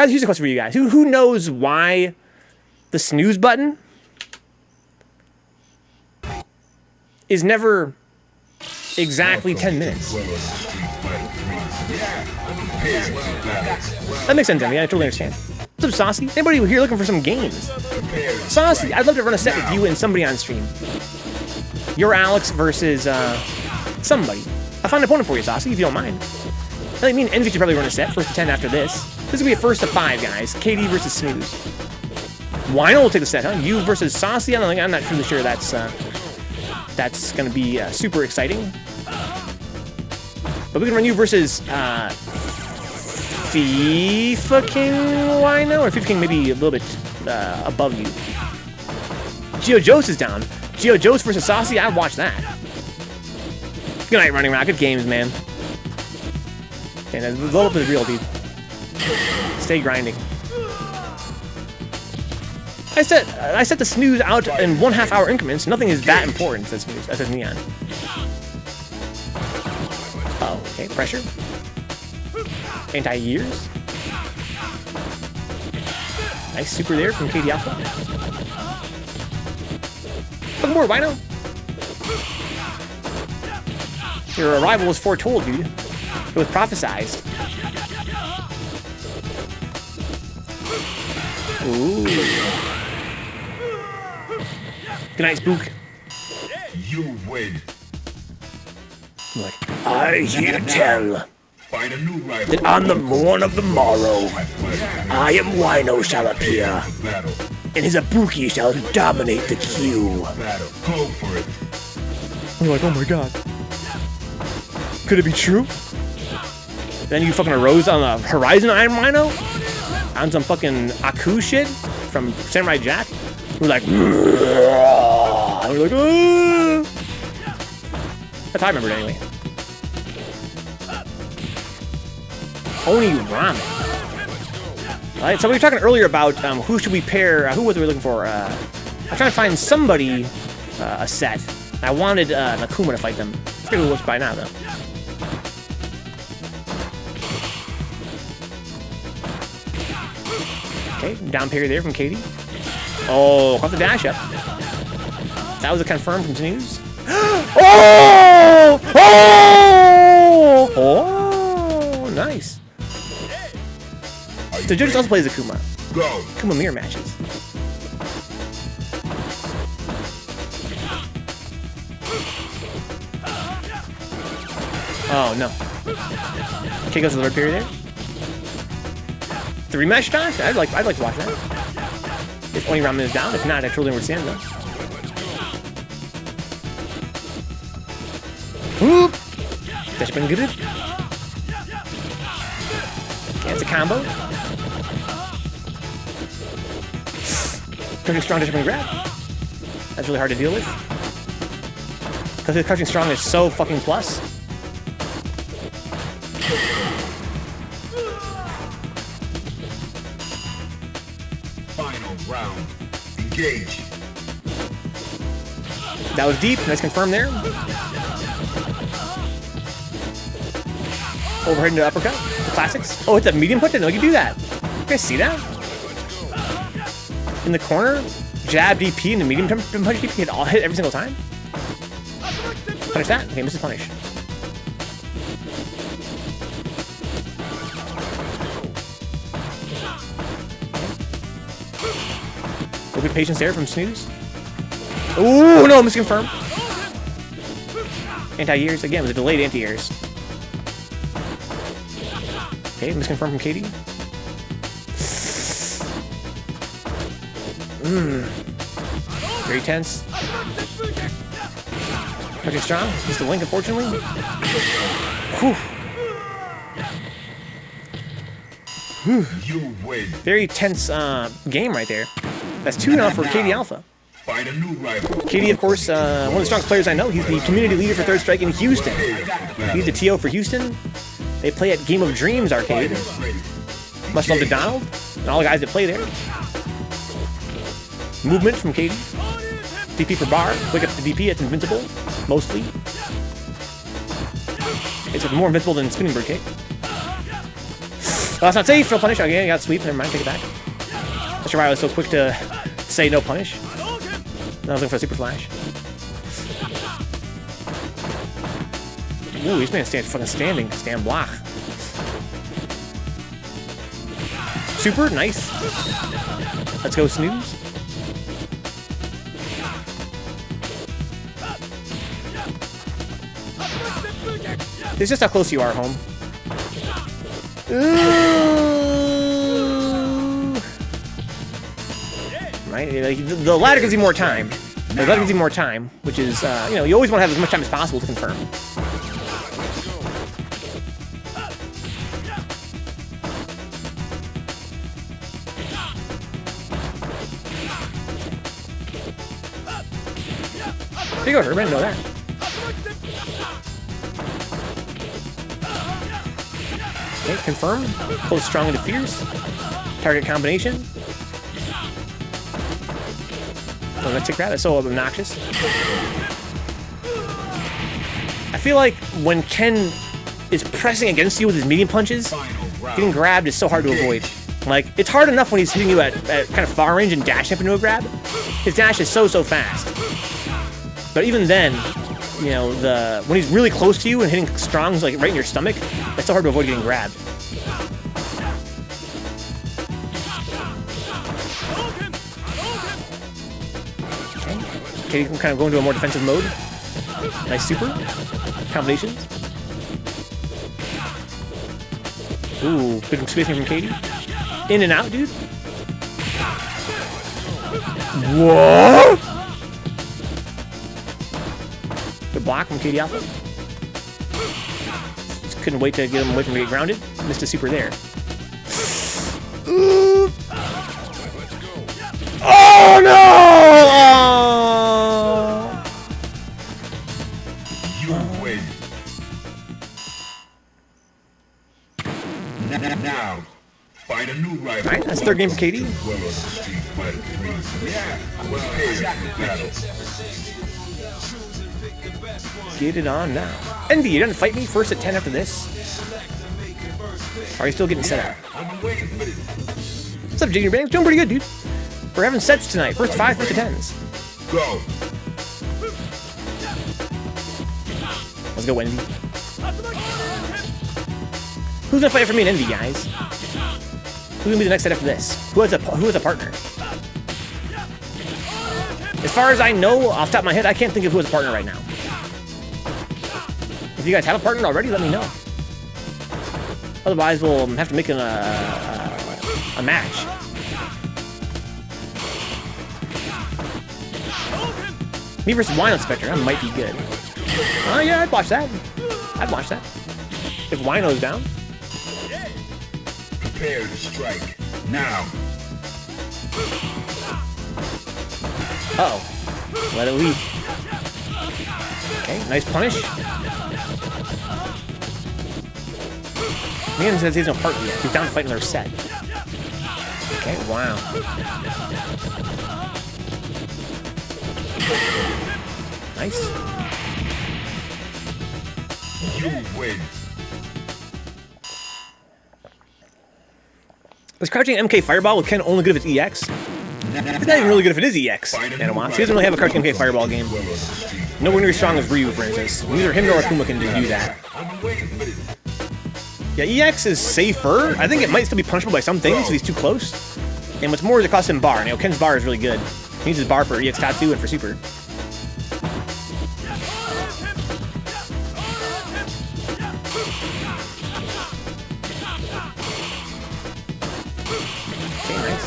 Here's a question for you guys. Who knows why the snooze button is never exactly 10 minutes? That makes sense to me. I totally understand. What's up, Saucy? Anybody here looking for some games? Saucy, I'd love to run a set with you and somebody on stream. You're Alex versus somebody. I'll find an opponent for you, Saucy, if you don't mind. I mean, Envy should probably run a set, first to 10 after this. This will be a first to 5, guys. KD versus Snooze. Wino will take the set, huh? You versus Saucy? I'm not really sure that's gonna be super exciting. But we can run you versus FIFA King Wino, or FIFA King maybe a little bit above you. Yyyoouuughhh is down. Yyyoouuuughhh versus Saucy, I'd watch that. Good night, Running Rocket. Games, man. And level up is real, dude. Stay grinding. I set the Snooze out in 1/2 hour increments. Nothing is that important, says Snooze. That says Neon. Oh, okay. Pressure. Anti-years. Nice super there from KD Alpha. Look more, Wino. Your arrival was foretold, dude. It was prophesized. Ooh. Good night, Spook. You win. Like, I hear tell that on the morn of the morrow, IamWino shall appear, and his Ibuki shall dominate the queue. We're like, oh my god. Could it be true? Then you fucking arose on the horizon, IamWino? On some fucking Aku shit from Samurai Jack? We're like, and we're like, oh. That's how I remember it anyway. OniRamen. Alright, so we were talking earlier about who should we pair, who was we looking for? I'm trying to find somebody a set. I wanted Nakuma to fight them. I forget who it was by now, though. Okay, down parry there from Katie. Oh, caught the dash up. That was a confirm from Snooze. Oh! Oh! Oh! Nice. The judges also plays Akuma. Akuma mirror matches. Oh no. Okay, goes to the third period there. The rematch Doc? I'd like to watch that. If OniRamen is down, if not, I totally understand though. Whoop! That's been good. Okay, it's a combo. Crouching strong, dash up and grab. That's really hard to deal with. Because the crouching strong is so fucking plus. Round. Engage. That was deep. Nice confirm there. Overhead into uppercut. The classics. Oh, it's a medium punch? I didn't know you could do that. You guys see that? In the corner, jab DP and the medium punch DP hit every single time. Punish that. Okay, misses punish. A little bit of patience there from Snooze. Ooh, no, misconfirm. Anti-years again with a delayed anti-years. Okay, misconfirm from Katie. Very tense. Pretty strong. Missed the link, unfortunately. Whew. You win. Very tense game right there. That's 2 now for KD Alpha. Find a new rival. KD, of course, one of the strongest players I know. He's the community leader for Third Strike in Houston. He's the TO for Houston. They play at Game of Dreams Arcade. Much love to Donald and all the guys that play there. Movement from KD. DP for bar. Quick up the DP. It's invincible, mostly. It's more invincible than spinning bird kick. that's not safe. No punish. Okay, I got sweep. Never mind. Take it back. Not sure why I was so quick to say no punish. I was looking for a super flash. Ooh, he's man fucking standing. Stand block. Super, nice. Let's go, Snooze. It's just how close you are, home. Ooh. Right? Like, the ladder gives you more time. The ladder gives you more time, which is, you know, you always want to have as much time as possible to confirm. There you go, everybody know that. Okay, confirm. Close, strong, into fierce. Target combination. Oh, that's a grab. That's so obnoxious. I feel like when Ken is pressing against you with his medium punches, getting grabbed is so hard to avoid. Like, it's hard enough when he's hitting you at kind of far range and dashing up into a grab. His dash is so fast. But even then, you know, when he's really close to you and hitting strongs like right in your stomach, it's so hard to avoid getting grabbed. Okay, you can kind of go into a more defensive mode. Nice super. Combinations. Ooh, good spacing from Katie. In and out, dude. What? Good block from Katie Alpha. Just couldn't wait to get him away from get grounded. Missed a super there. Ooh. Oh no! You win. Now, find a new rival. Alright, that's third game for Katie. Get it on now. Envy, you didn't fight me first at 10 after this? Are you still getting set up? What's up, Junior Banks? Doing pretty good, dude. We're having sets tonight. First 5, first to 10s. Go. Let's go, Envy. Who's gonna fight for me and Envy, guys? Who's gonna be the next set after this? Who has a partner? As far as I know, off the top of my head, I can't think of who has a partner right now. If you guys have a partner already, let me know. Otherwise, we'll have to make a match. Me versus Wino Spectre, that might be good. Oh yeah, I'd watch that. I'd watch that. If Wino's down. Prepare to strike. Now. Uh-oh. Let it leak. Okay, nice punish. Man says he has no partner yet. He's down to fight another set. Okay, wow. Nice. You win. Was crouching MK Fireball with Ken only good if it's EX? It's not even really good if it is EX. Nanomon. He doesn't really have a crouching MK Fireball game. Nowhere near as strong as Ryu, for instance. Neither him nor Akuma can do that. Yeah, EX is safer. I think it might still be punishable by some things if he's too close. And what's more is it costs him bar. You know, Ken's bar is really good. He needs his bar for EX Tatsu and for super. Okay, nice.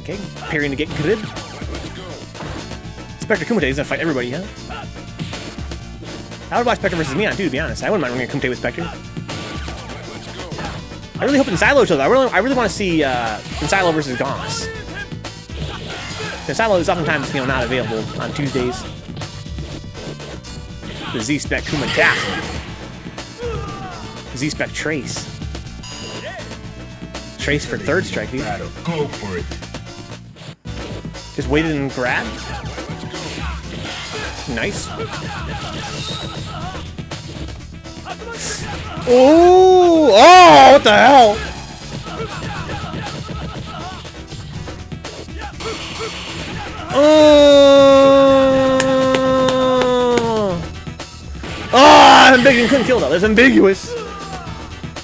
Okay, parrying to get good. Spectre Kumite is gonna fight everybody, huh? I would watch Spectre versus Neon too, to be honest. I wouldn't mind running a Kumite with Spectre. I really hope Silo shows up. I really want to see Silo versus Goss. Silo is oftentimes, you know, not available on Tuesdays. The Z-Spec Kuma tap. Z-Spec Trace. Trace for third strike, dude. Go for it. Just waited and grabbed. Ooh! Oh, what the hell? Oh, ambiguous. Couldn't kill though. That's ambiguous.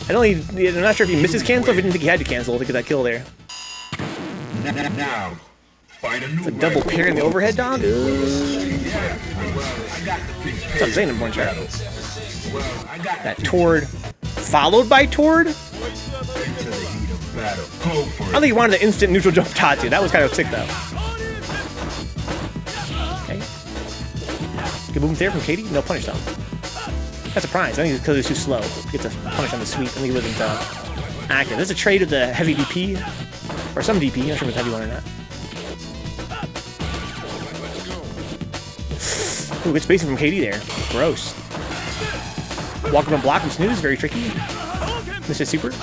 I'm not sure if he missed his cancel or if he didn't think he had to cancel to get that kill there. Now, find a new Double parry in the overhead, dog. That's what I'm saying in one shot. That Tord, followed by Tord. I don't think he wanted the instant neutral jump Tatsu. That was kind of sick though. Okay. Good movement there from Katie. No punish though. That's a surprise. I think it's because he was too slow. He gets a punish on the sweep. I think he wasn't active. There's a trade of the heavy DP. Or some DP. I'm not sure if it's heavy one or not. Ooh, good spacing from KD there. Gross. Walk up and block from Snooze. Very tricky. Missed his super.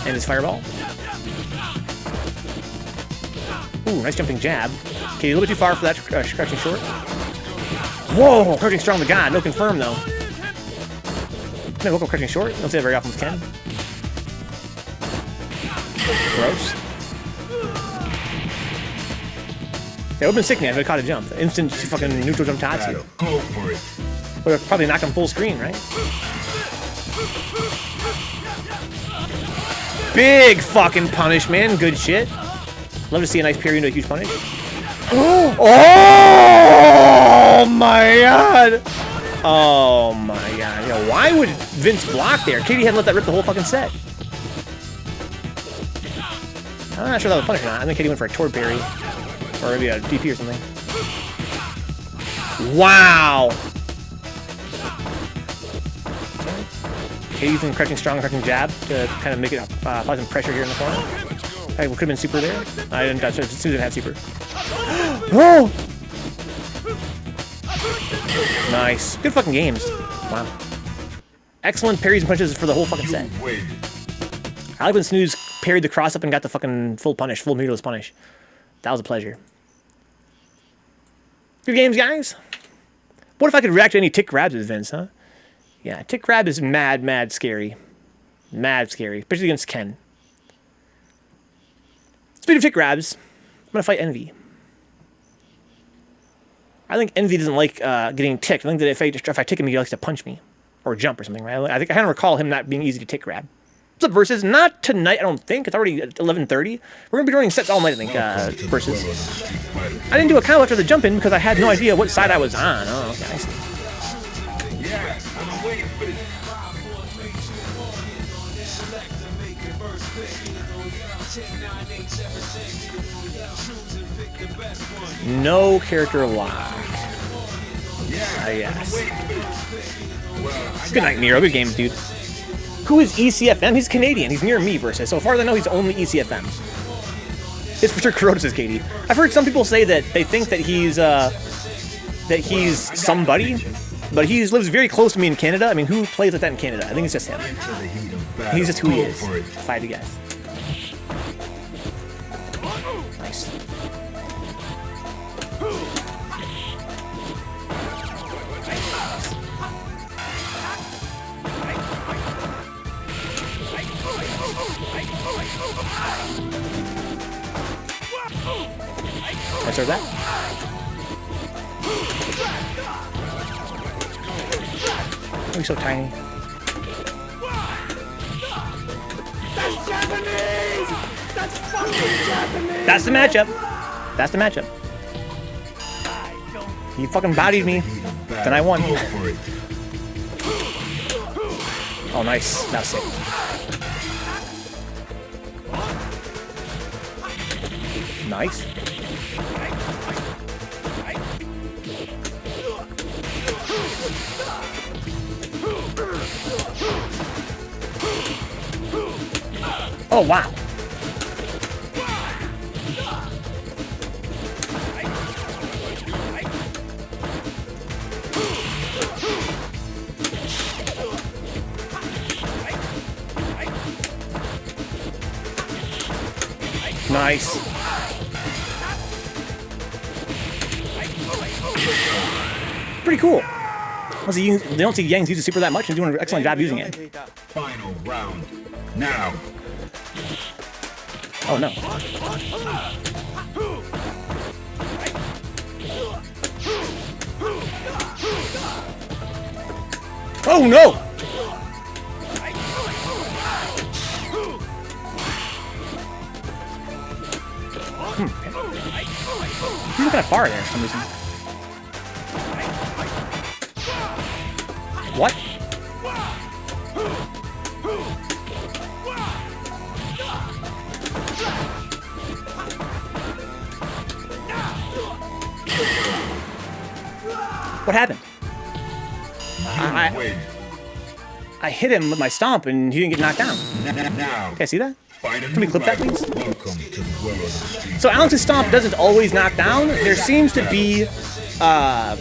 And his fireball. Ooh, nice jumping jab. Okay, a little bit too far for that crouching short. Whoa! Crouching strong to God. No confirm, though. No, vocal crouching short. Don't say that very often with Ken. Gross. That would have been sickening if I caught a jump. The instant fucking neutral jump Tatsu. Go for it. Would have probably knocked him full screen, right? Big fucking punish, man. Good shit. Love to see a nice parry into a huge punish. Oh my god! Oh my god. Yo, why would Vince block there? Katie hadn't let that rip the whole fucking set. I'm not sure that was a punish or not. I think Katie went for a Tord parry. Or maybe a DP or something. Wow! Katie using crouching strong, crouching jab to kind of make it apply some pressure here in the corner. I could have been super there. I didn't. As soon as I didn't have super. Whoa! Nice. Good fucking games. Wow. Excellent parries and punches for the whole fucking set. I like when Snooze parried the cross up and got the fucking full punish, full meatless punish. That was a pleasure. Good games, guys. What if I could react to any tick grabs with Vince, huh? Yeah, tick grab is mad scary. Mad scary, especially against Ken. Speaking of tick grabs, I'm gonna fight Envy. I think Envy doesn't like getting ticked. I think that if I tick him, he likes to punch me or jump or something, right? I think I kind of recall him not being easy to tick grab. What's up, Versus? Not tonight, I don't think. It's already 11:30. We're gonna be running sets all night, I think. Versus. I didn't do a combo after the jump in because I had no idea what side I was on. Oh, okay, I see. No character lock. Yes. Good night, Nero. Good games, dude. Who is ECFM? He's Canadian. He's near me, Versus. So far as I know, he's only ECFM. It's for sure Kurotis is Katie. I've heard some people say that they think that he's somebody, but he lives very close to me in Canada. I mean, who plays like that in Canada? I think it's just him. He's just who he is, if I had to guess. Nice. I serve that. Oh, he's so tiny. That's Japanese! That's fucking Japanese! That's the matchup. That's the matchup. He fucking bodied me. Then I won. Oh, nice. That was sick. Nice. Oh, wow. Nice. Pretty cool. They don't see Yang's use the super that much, and he's doing an excellent job using it. Final round. Now. Oh no. Oh no! He's kind of far there for some reason. What? What happened? I hit him with my stomp and he didn't get knocked down. Now. Okay, see that? Can we clip that, please? Welcome to the world of the street. So Alex's stomp doesn't always knock down. There seems to be a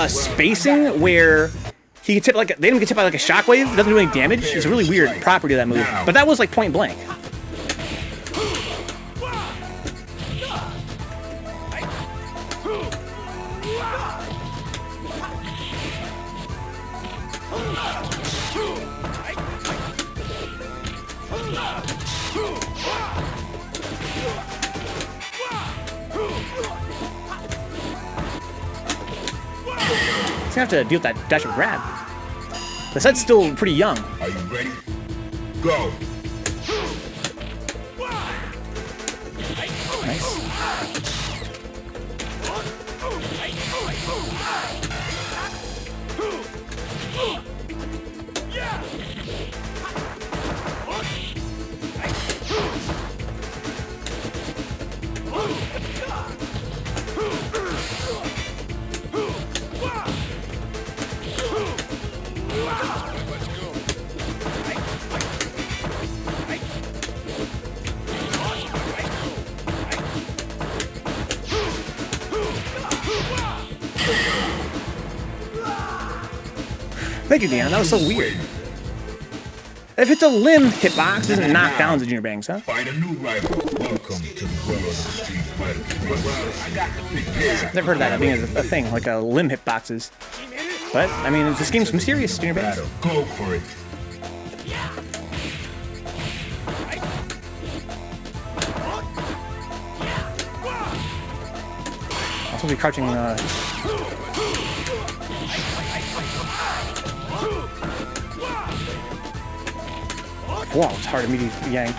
spacing where he gets hit like they don't get hit by like a shockwave. It doesn't do any damage. It's a really weird property of that move. But that was like point blank. He's gonna have to deal with that dash and grab. The set's still pretty young. Are you ready? Go. Nice. Thank you, Dan. That was so weird. If it's a limb hitbox, it doesn't knock down the Junior Bangs, huh? Find a new rival. Welcome to the world of the street fighter. I got the big Never heard of that being a thing, like a limb hitboxes. But, I mean, this game's mysterious, Junior Bangs. Go for it. I'm supposed to be crouching, Wow, it's hard to meet Yang.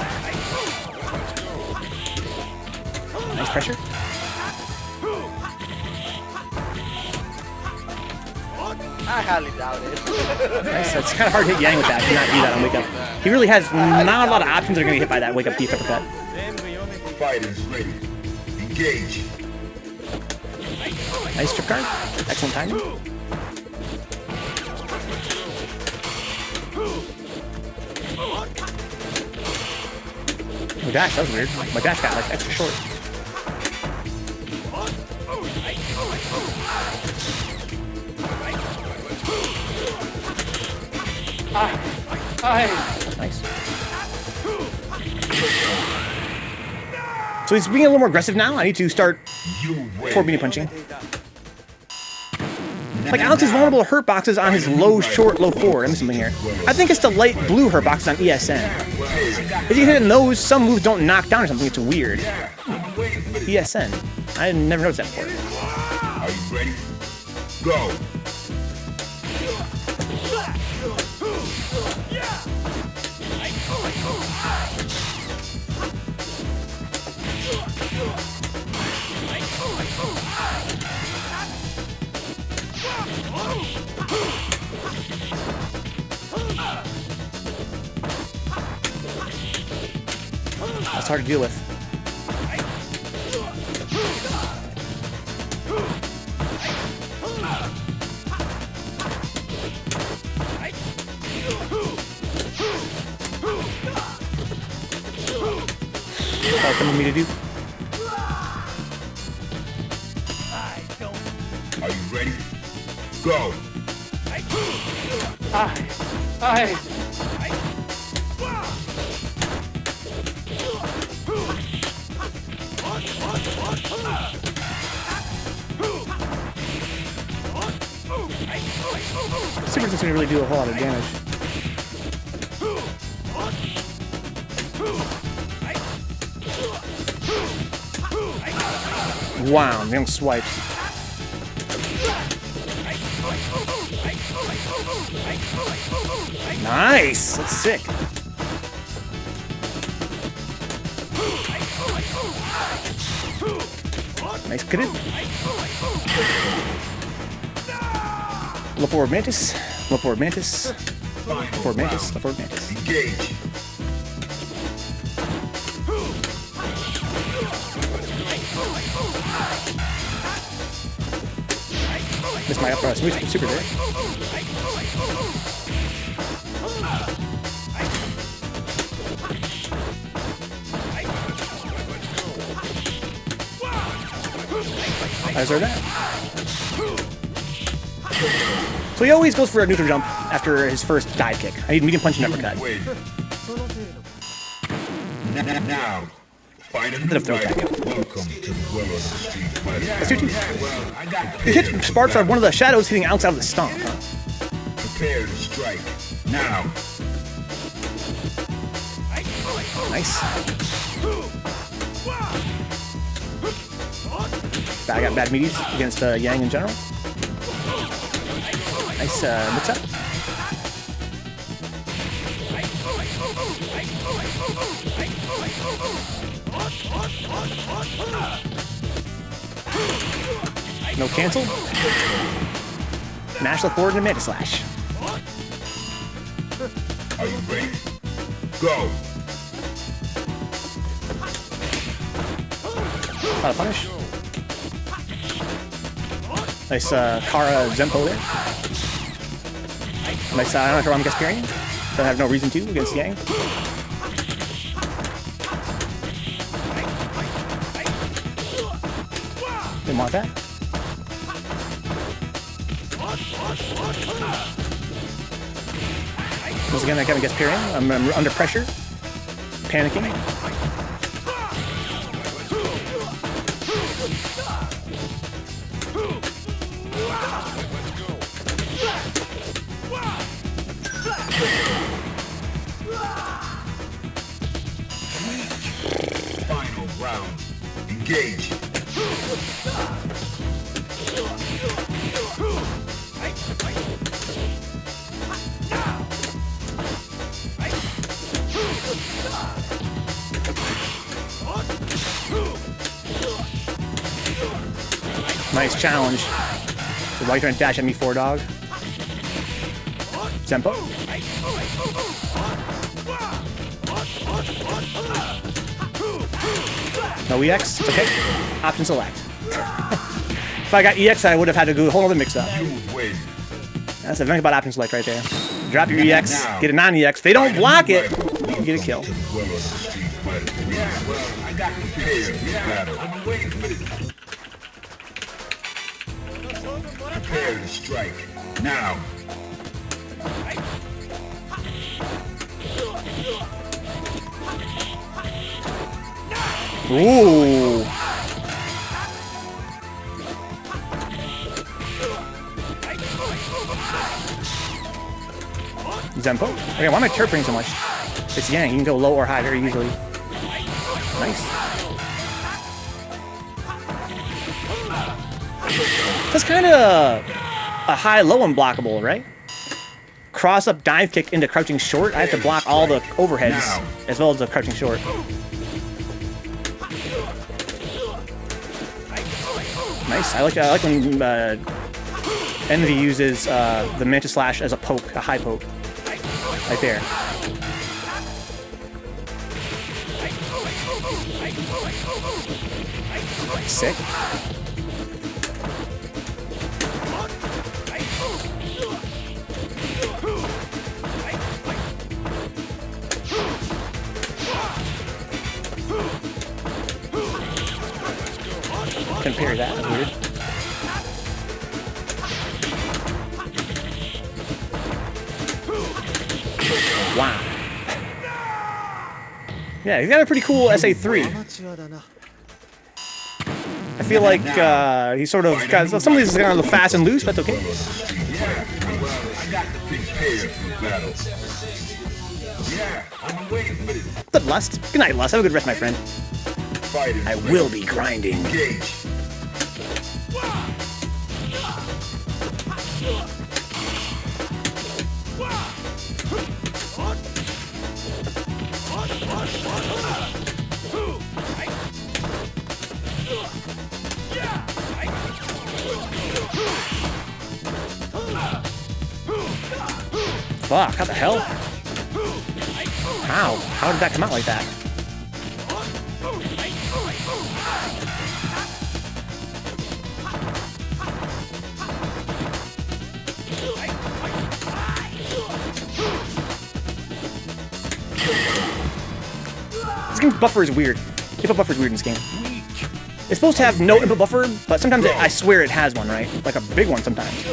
Nice pressure. I highly doubt it. Nice. It's kind of hard to hit Yang with that. Cannot do that on wake up. He really has not a lot of options that are going to get hit by that wake up deep uppercut. Fighters ready. Engage. Nice trip card. Excellent timing. Oh gosh, that was weird. My dash got like extra short. Nice. So he's being a little more aggressive now. I need to start forward beanie punching. Like Alex is vulnerable to hurt boxes on his low, short, low forward. I'm missing something here. I think it's the light blue hurt boxes on ESN. If you hit those, some moves don't knock down or something. It's weird. ESN. I never noticed that before. Are you ready? Go. That's hard to deal with. That's what me to do. Are you ready? Go. doesn't seem to really do a whole lot of damage. Wow, damn swipes. Nice! That's sick. Nice crit. Look forward mantis. Look forward mantis. Look forward mantis. Look forward mantis. Engage. Missed my up smooth super there. I deserve that. So he always goes for a neutral jump after his first dive kick. I need medium punch and uppercut. Now, find a new Bit of throw fighter. back. Welcome to the world of the street fighter. Let's do two. Well, I got He hits sparks are one of the shadows hitting outside of the stomp. Huh? Prepare to strike. Now. Nice. I got bad meaties against Yang in general. Nice mix up. No cancel. Mash left forward and a Manta Slash. Are you ready? Go. Not a punish. Nice Kara Zempo there. Nice OniRamen Gasparian. But I have no reason to against Yang. Didn't want that. Once again, I kind of Gasparian. I'm under pressure. Panicking. Final round. Engage. Nice challenge. So why are you trying to dash at me, 4-dog? Zempo? No EX? It's okay. Option select. If I got EX, I would have had to do a whole other mix-up. You win. That's a Vencabot option select right there. Drop your EX, get a non-EX. If they don't block it, you get a kill. To the world of the street fighter. Yeah, well, I got prepared for battle. I'm waiting for this. Prepare to strike. Now. Ooh. Zempo? Okay, why am I chirping so much? It's Yang, you can go low or high very easily. Nice. That's kind of a high-low unblockable, right? Cross-up dive kick into crouching short. I have to block all the overheads as well as the crouching short. Nice. I like when Envy uses the Manta Slash as a poke, a high poke. Right there. Sick. Couldn't parry that. That's weird. Wow. Yeah, he's got a pretty cool SA3. I feel like he's sort of got some of these are kind of fast and loose, but that's okay. Yeah, well, I got the prepared for battle. Yeah, I'm waiting for it. What's up, Lust? Good night, Lust. Have a good rest, my friend. Fighters I ready. will be grinding. Engage. Fuck, how the hell? How? How did that come out like that? This game buffer is weird. Input buffer is weird in this game. It's supposed to have no input buffer, but sometimes I swear it has one, right? Like a big one sometimes.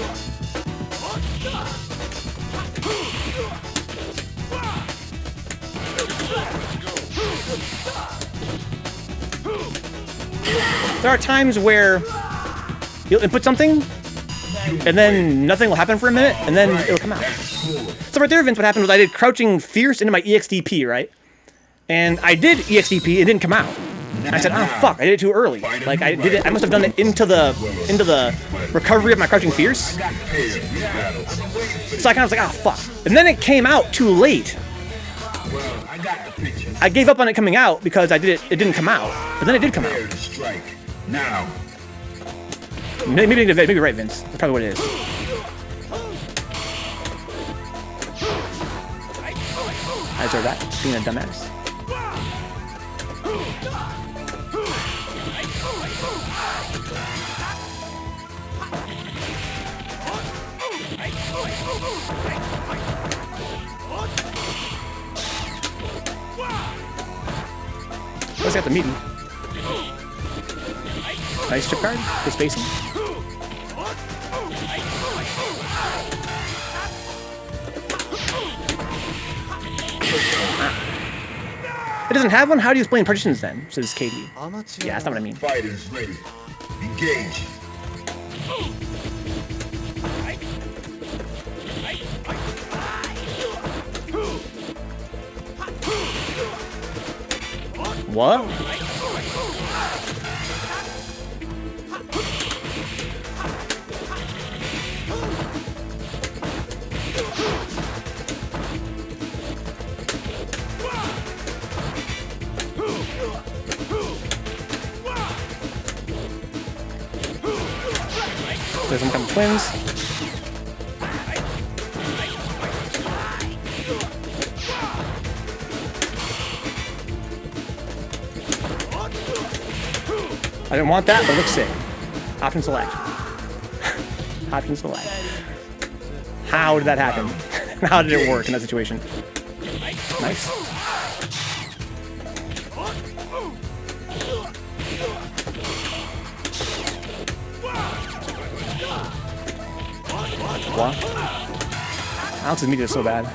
There are times where you'll input something, and then nothing will happen for a minute, and then it'll come out. So right there, Vince, what happened was I did crouching fierce into my EXDP, right? And I did EXDP, it didn't come out. And I said, oh fuck, I did it too early. Like I did it, I must have done it into the recovery of my crouching fierce. So I kind of was like, oh fuck. And then it came out too late. I gave up on it coming out because it didn't come out. But then it did come out. Now. Maybe you're right, Vince. That's probably what it is. I deserve that, being a dumbass. Let's get the meeting. Nice chip card. Good spacing. It doesn't have one? How do you explain partitions then? Says Katie. Yeah, that's not what I mean. Fighters ready. Engage. What? There's some kind of twins. I didn't want that, but it looks sick. Option select. Option select. How did that happen? How did it work in that situation? Nice. What? Alex's media is so bad.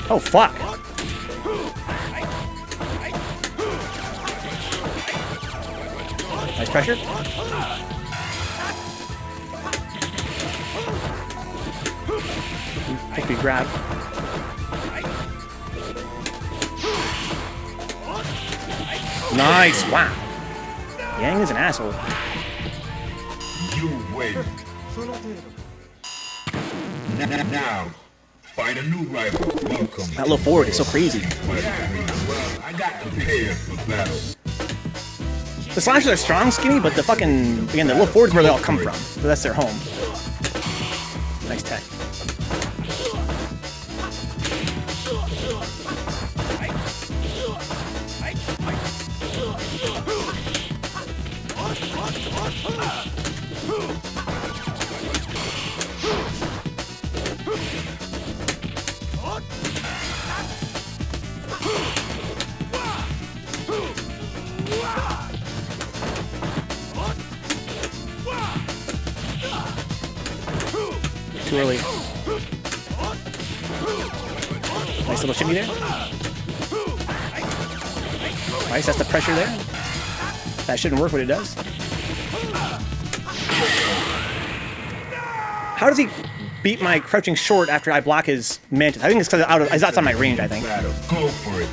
Oh, fuck. Nice pressure. Hope you grab. Nice. Wow. Yang is an asshole. You win. Now, find a new rival. Welcome. That little forward is so crazy. Well, I got prepared for battle. The slashers are strong, skinny, but the fucking, again, the little forward's where they all come from. So that's their home. Nice tech. Too early. Nice little shimmy there. Nice, that's the pressure there. That shouldn't work, but it does. How does he beat my crouching short after I block his mantis? I think it's because it's outside my range, I think. Battle. Go for it.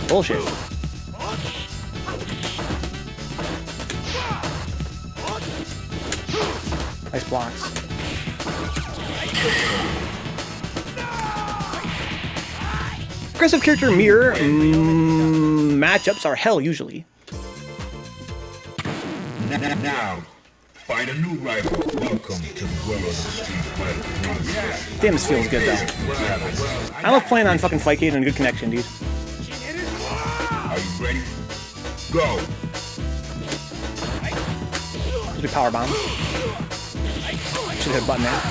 Bullshit. Nice blocks. Aggressive character mirror matchups are hell usually. Now, find a new rival. Welcome to the world of the street fighter. Damn, this feels good though. I love playing on fucking Fightcade and a good connection, dude. Are you ready? Go. Let's do power bomb. Should hit a button there.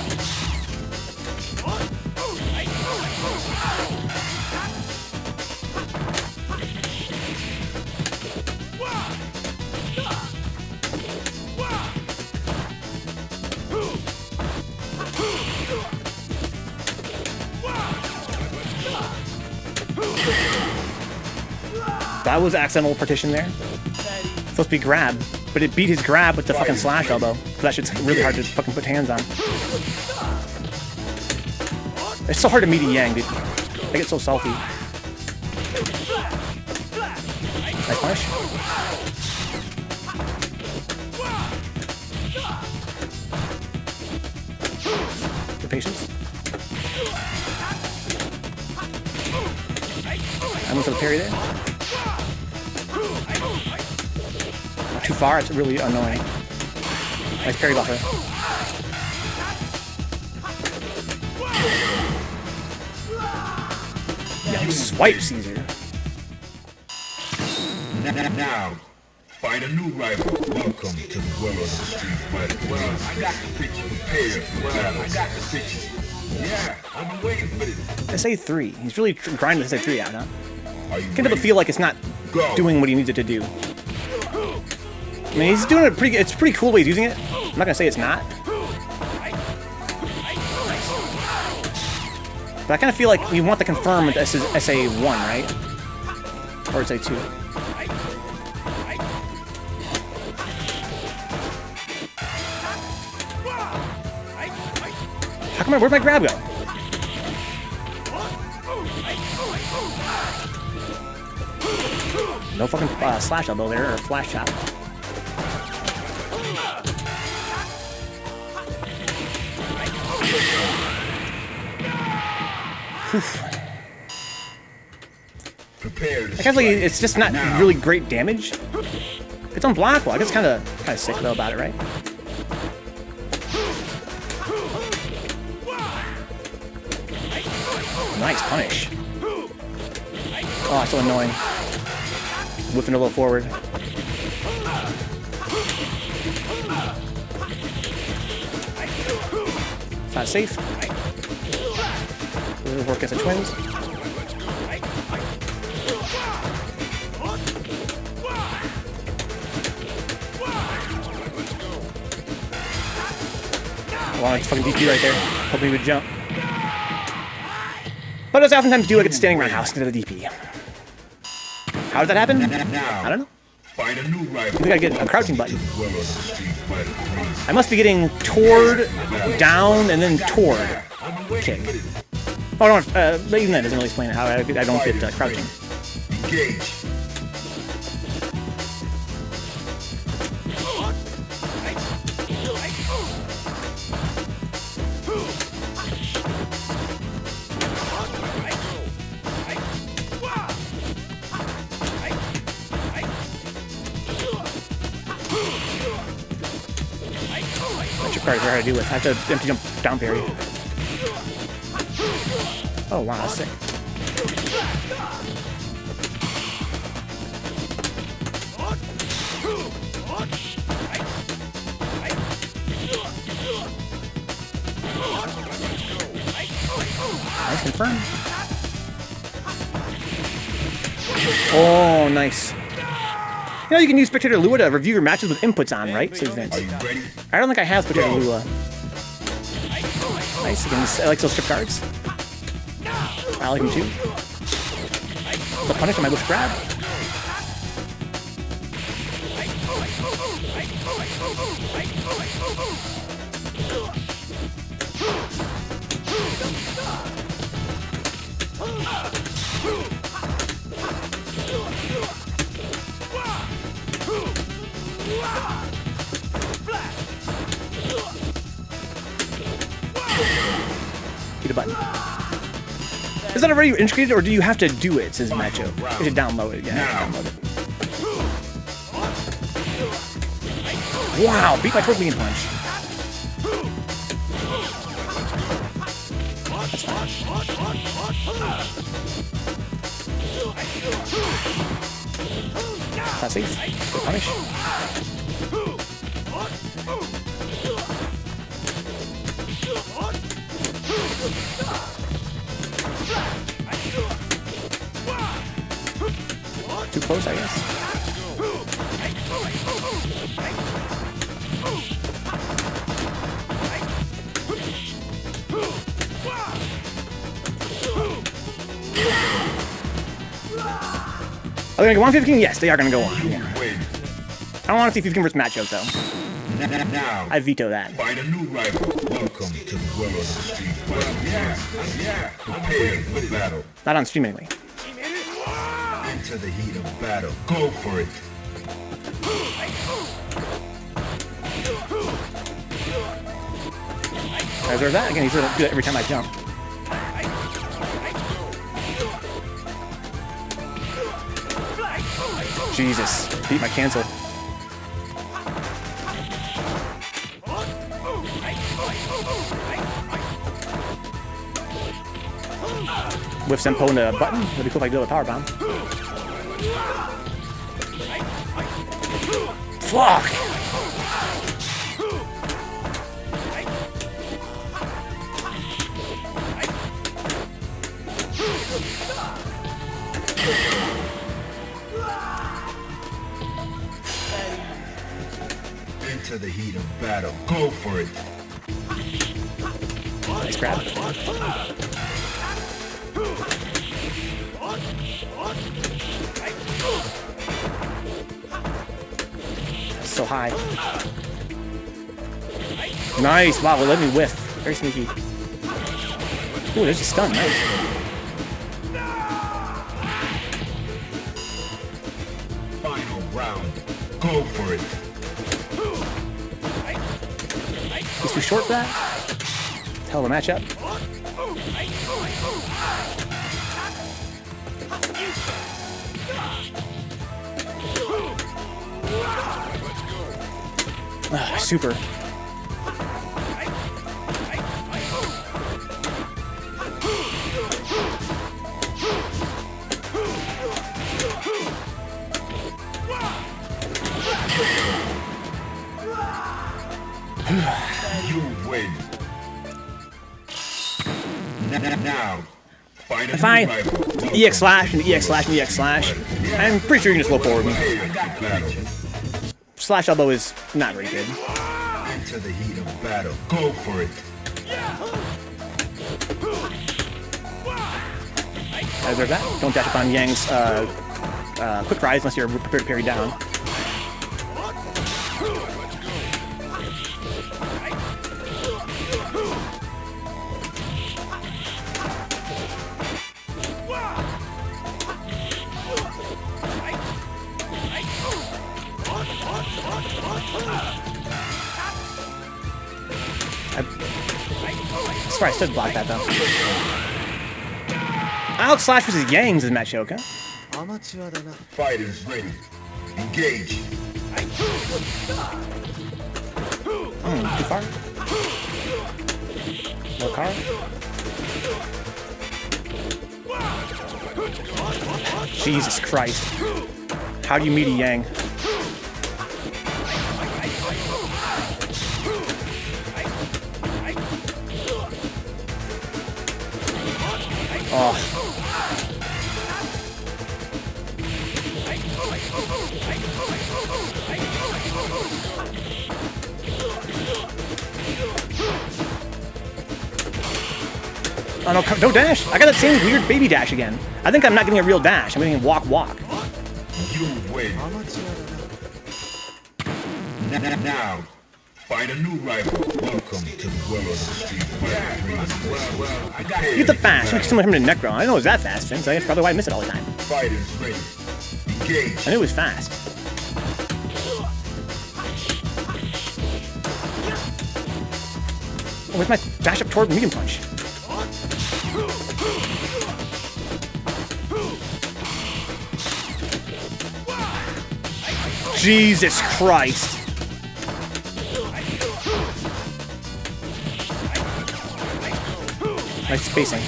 That was accidental partition there. Supposed to be grab, but it beat his grab with the fucking slash elbow. So that shit's really hard to fucking put hands on. It's so hard to meet a Yang, dude. I get so salty. Nice punish. Good patience. I went for the parry there. Not too far, it's really annoying. Nice parry buffer. Yeah, swipe Caesar. Now, find a new rival. Welcome to the world of the street fighter. Well, I got the picture prepared for battle. I got the picture. Yeah, I've been waiting for this. SA3. He's really grinding this SA3 out, huh? Are you I can't ready? feel like it's not doing what he needs it to do. I mean, he's doing it pretty. It's pretty cool the way he's using it. I'm not gonna say it's not. But I kind of feel like you want to confirm with SA1, right? Or SA2. How come where'd my grab go? No fucking slash elbow there, or flash chop. Prepared. I guess like it's just not really great damage. It's unblockable. I guess kind of sick though about it, right? Nice punish. Oh, it's so annoying. Whipping a little forward. It's not safe. We'll work against the twins. Wow, it's fucking DP right there. Hoping he would jump. But as I oftentimes do, I get standing roundhouse instead of the DP. How did that happen? I don't know. Find a new rival. I think I get a crouching button. Well of the street fighter. I must be getting toward, down, and then toward kick. Oh, no, but even that doesn't really explain how I don't get crouching. Engage. Very hard to do with. I have to empty jump down parry. Oh wow, that's sick. Nice confirm. Oh, nice. You know, you can use Spectator Lua to review your matches with inputs on, right? So Vince. Are you ready? I don't think I have Spectator Lua. Nice, again, I like those strip cards. I like them too. The punish on my whip grab. Hit a button. Is that already integrated, or do you have to do it, says Macho? You should download it, yeah, download it. Wow, beat my torque medium punch. That's fine. That's safe. Good punish. Too close, I guess. Are they gonna go on 15? Yes, they are gonna go on. Yeah. I don't want to see 15 versus Macho though. Now, I veto that. find a new rival. Welcome to the world of the street. Yeah. Prepare for battle. Not on stream anyway. Enter the heat of battle. Go for it. I deserve that. Again, he's gonna do it every time I jump. Jesus, beat my cancel. Whiff Senpo into a button. That'd be cool if I could do a power bomb. Fuck! Enter the heat of battle. Go for it. Nice grab. So high. Nice. Wow, well, let me whiff. Very sneaky. Ooh, there's a stun. Nice. Final round. Go for it. He's too short for that. Hell of a matchup. Super. You win. Now, find a If I new rival. EX slash and EX slash and EX slash, I'm pretty sure you can just low forward me. Slash elbow is not very good. Enter the heat of battle. Go for it. I deserve that. Don't dash up on Yang's quick rise unless you're prepared to parry down. I stood block that though. Alex Slash versus Yang's is match, okay? Fighters ready. Engage. Too far? More car? Jesus Christ. How do you meet a Yang? Oh. Oh no, don't dash. I got that same weird baby dash again. I think I'm not getting a real dash. I'm getting a walk. You win. Now, find a new rival. Welcome to the world of the street. Well, I got You get the fast. You can summon him to Necro. I didn't know it was that fast, Vince. That's probably why I miss it all the time. Fighters ready. Engage. I knew it was fast. Oh, where's my dash up toward medium punch? Jesus Christ. Nice spacing.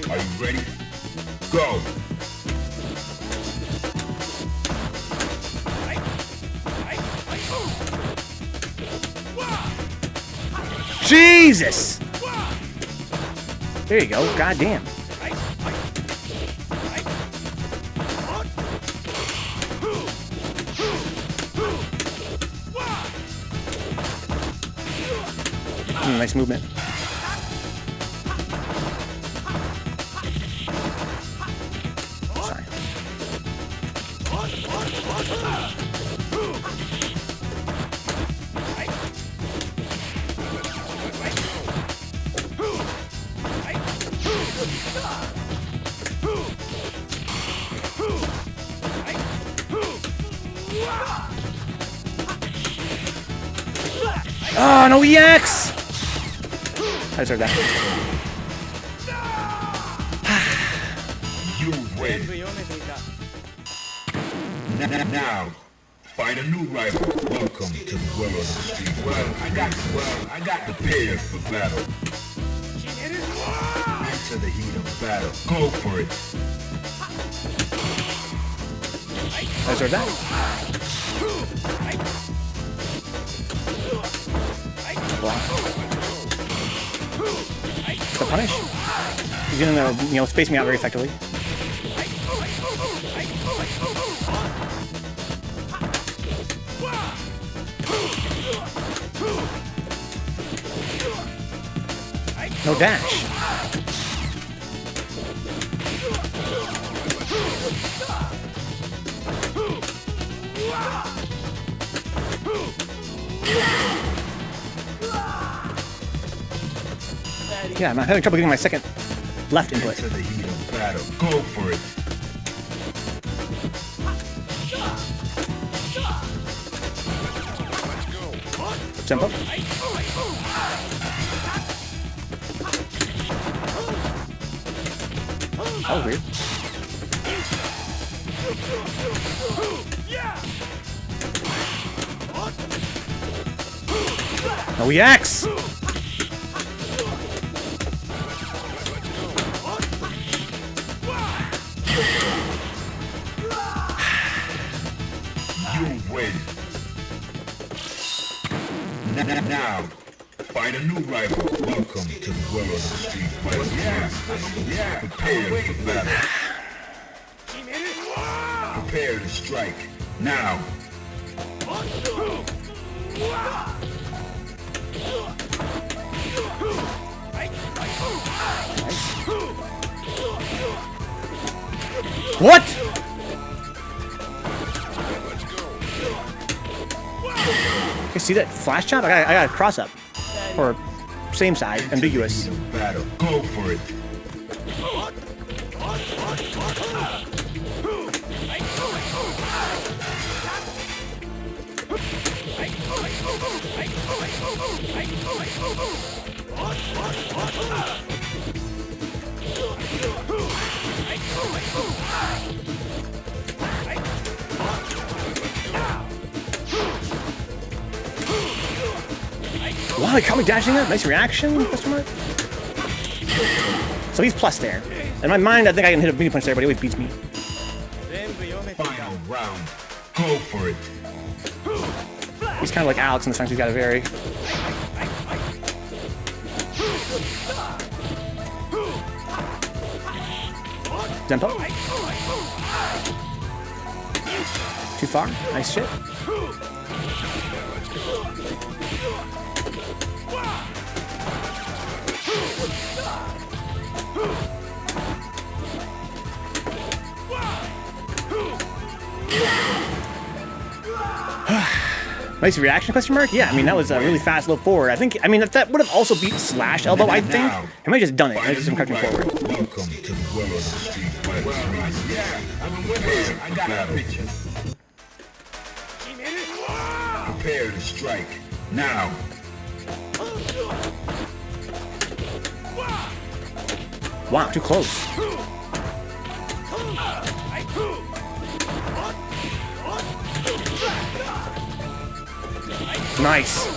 Are you ready? Go. Jesus! There you go. Goddamn. Nice movement. Sorry. Oh, no EX! I deserve that. You win. Now, find a new rival. Welcome to the world of the street. I got the pairs for battle. Into the heat of battle. Go for it. I deserve that. The punish. He's gonna, space me out very effectively. No dash. Yeah, I'm having trouble getting my second left input. Into the heat of battle. Go for it. Simple. That was weird. No EX! You win. Now, find a new rival. Welcome to the world of the street. Prepare for battle. Prepare to strike. Now. What? You see that flash chop? I got a cross up. Or same side, ambiguous. Battle. Go for it. Wow, he caught me dashing up. Nice reaction, question mark. So he's plus there. In my mind, I think I can hit a mini punch there, but he always beats me. Final round. Go for it. He's kind of like Alex in the sense he's got a very... Zempo. Too far. Nice shit. Nice reaction, question mark? Yeah, I mean, that was a really fast low forward. I mean, if that would have also beat slash elbow, I think. I might have just done it. I just crouching forward. Welcome to the well of the street fighter. Yeah, I'm a winner. I got a picture. Prepare to strike. Now. Wow, too close. Nice.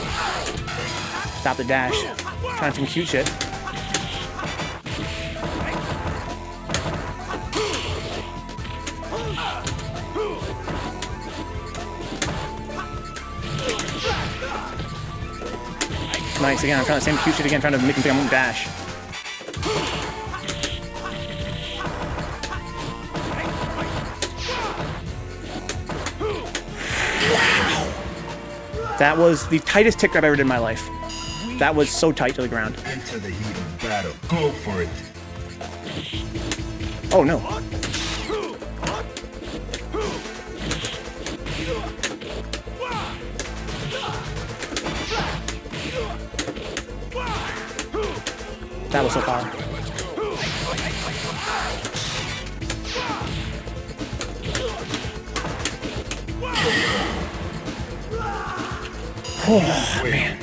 Stop the dash. Trying some cute shit. Nice, again, I'm trying the same cute shit again, trying to make him think I'm gonna dash. That was the tightest tick grab I ever did in my life. That was so tight to the ground. Enter the heat of battle. Go for it. Oh no. That was so far. Oh, man.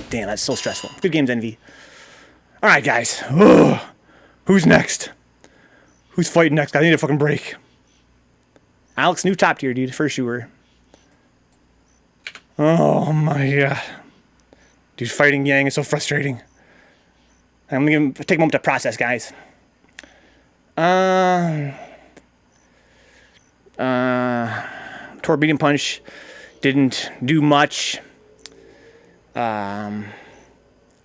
Damn, that's so stressful. Good games, Envy. Alright, guys. Ugh. Who's next? Who's fighting next? I need a fucking break. Alex, new top tier, dude. For sure. Oh, my God. Dude, fighting Yang is so frustrating. I'm gonna take a moment to process, guys. Torpedo punch didn't do much. A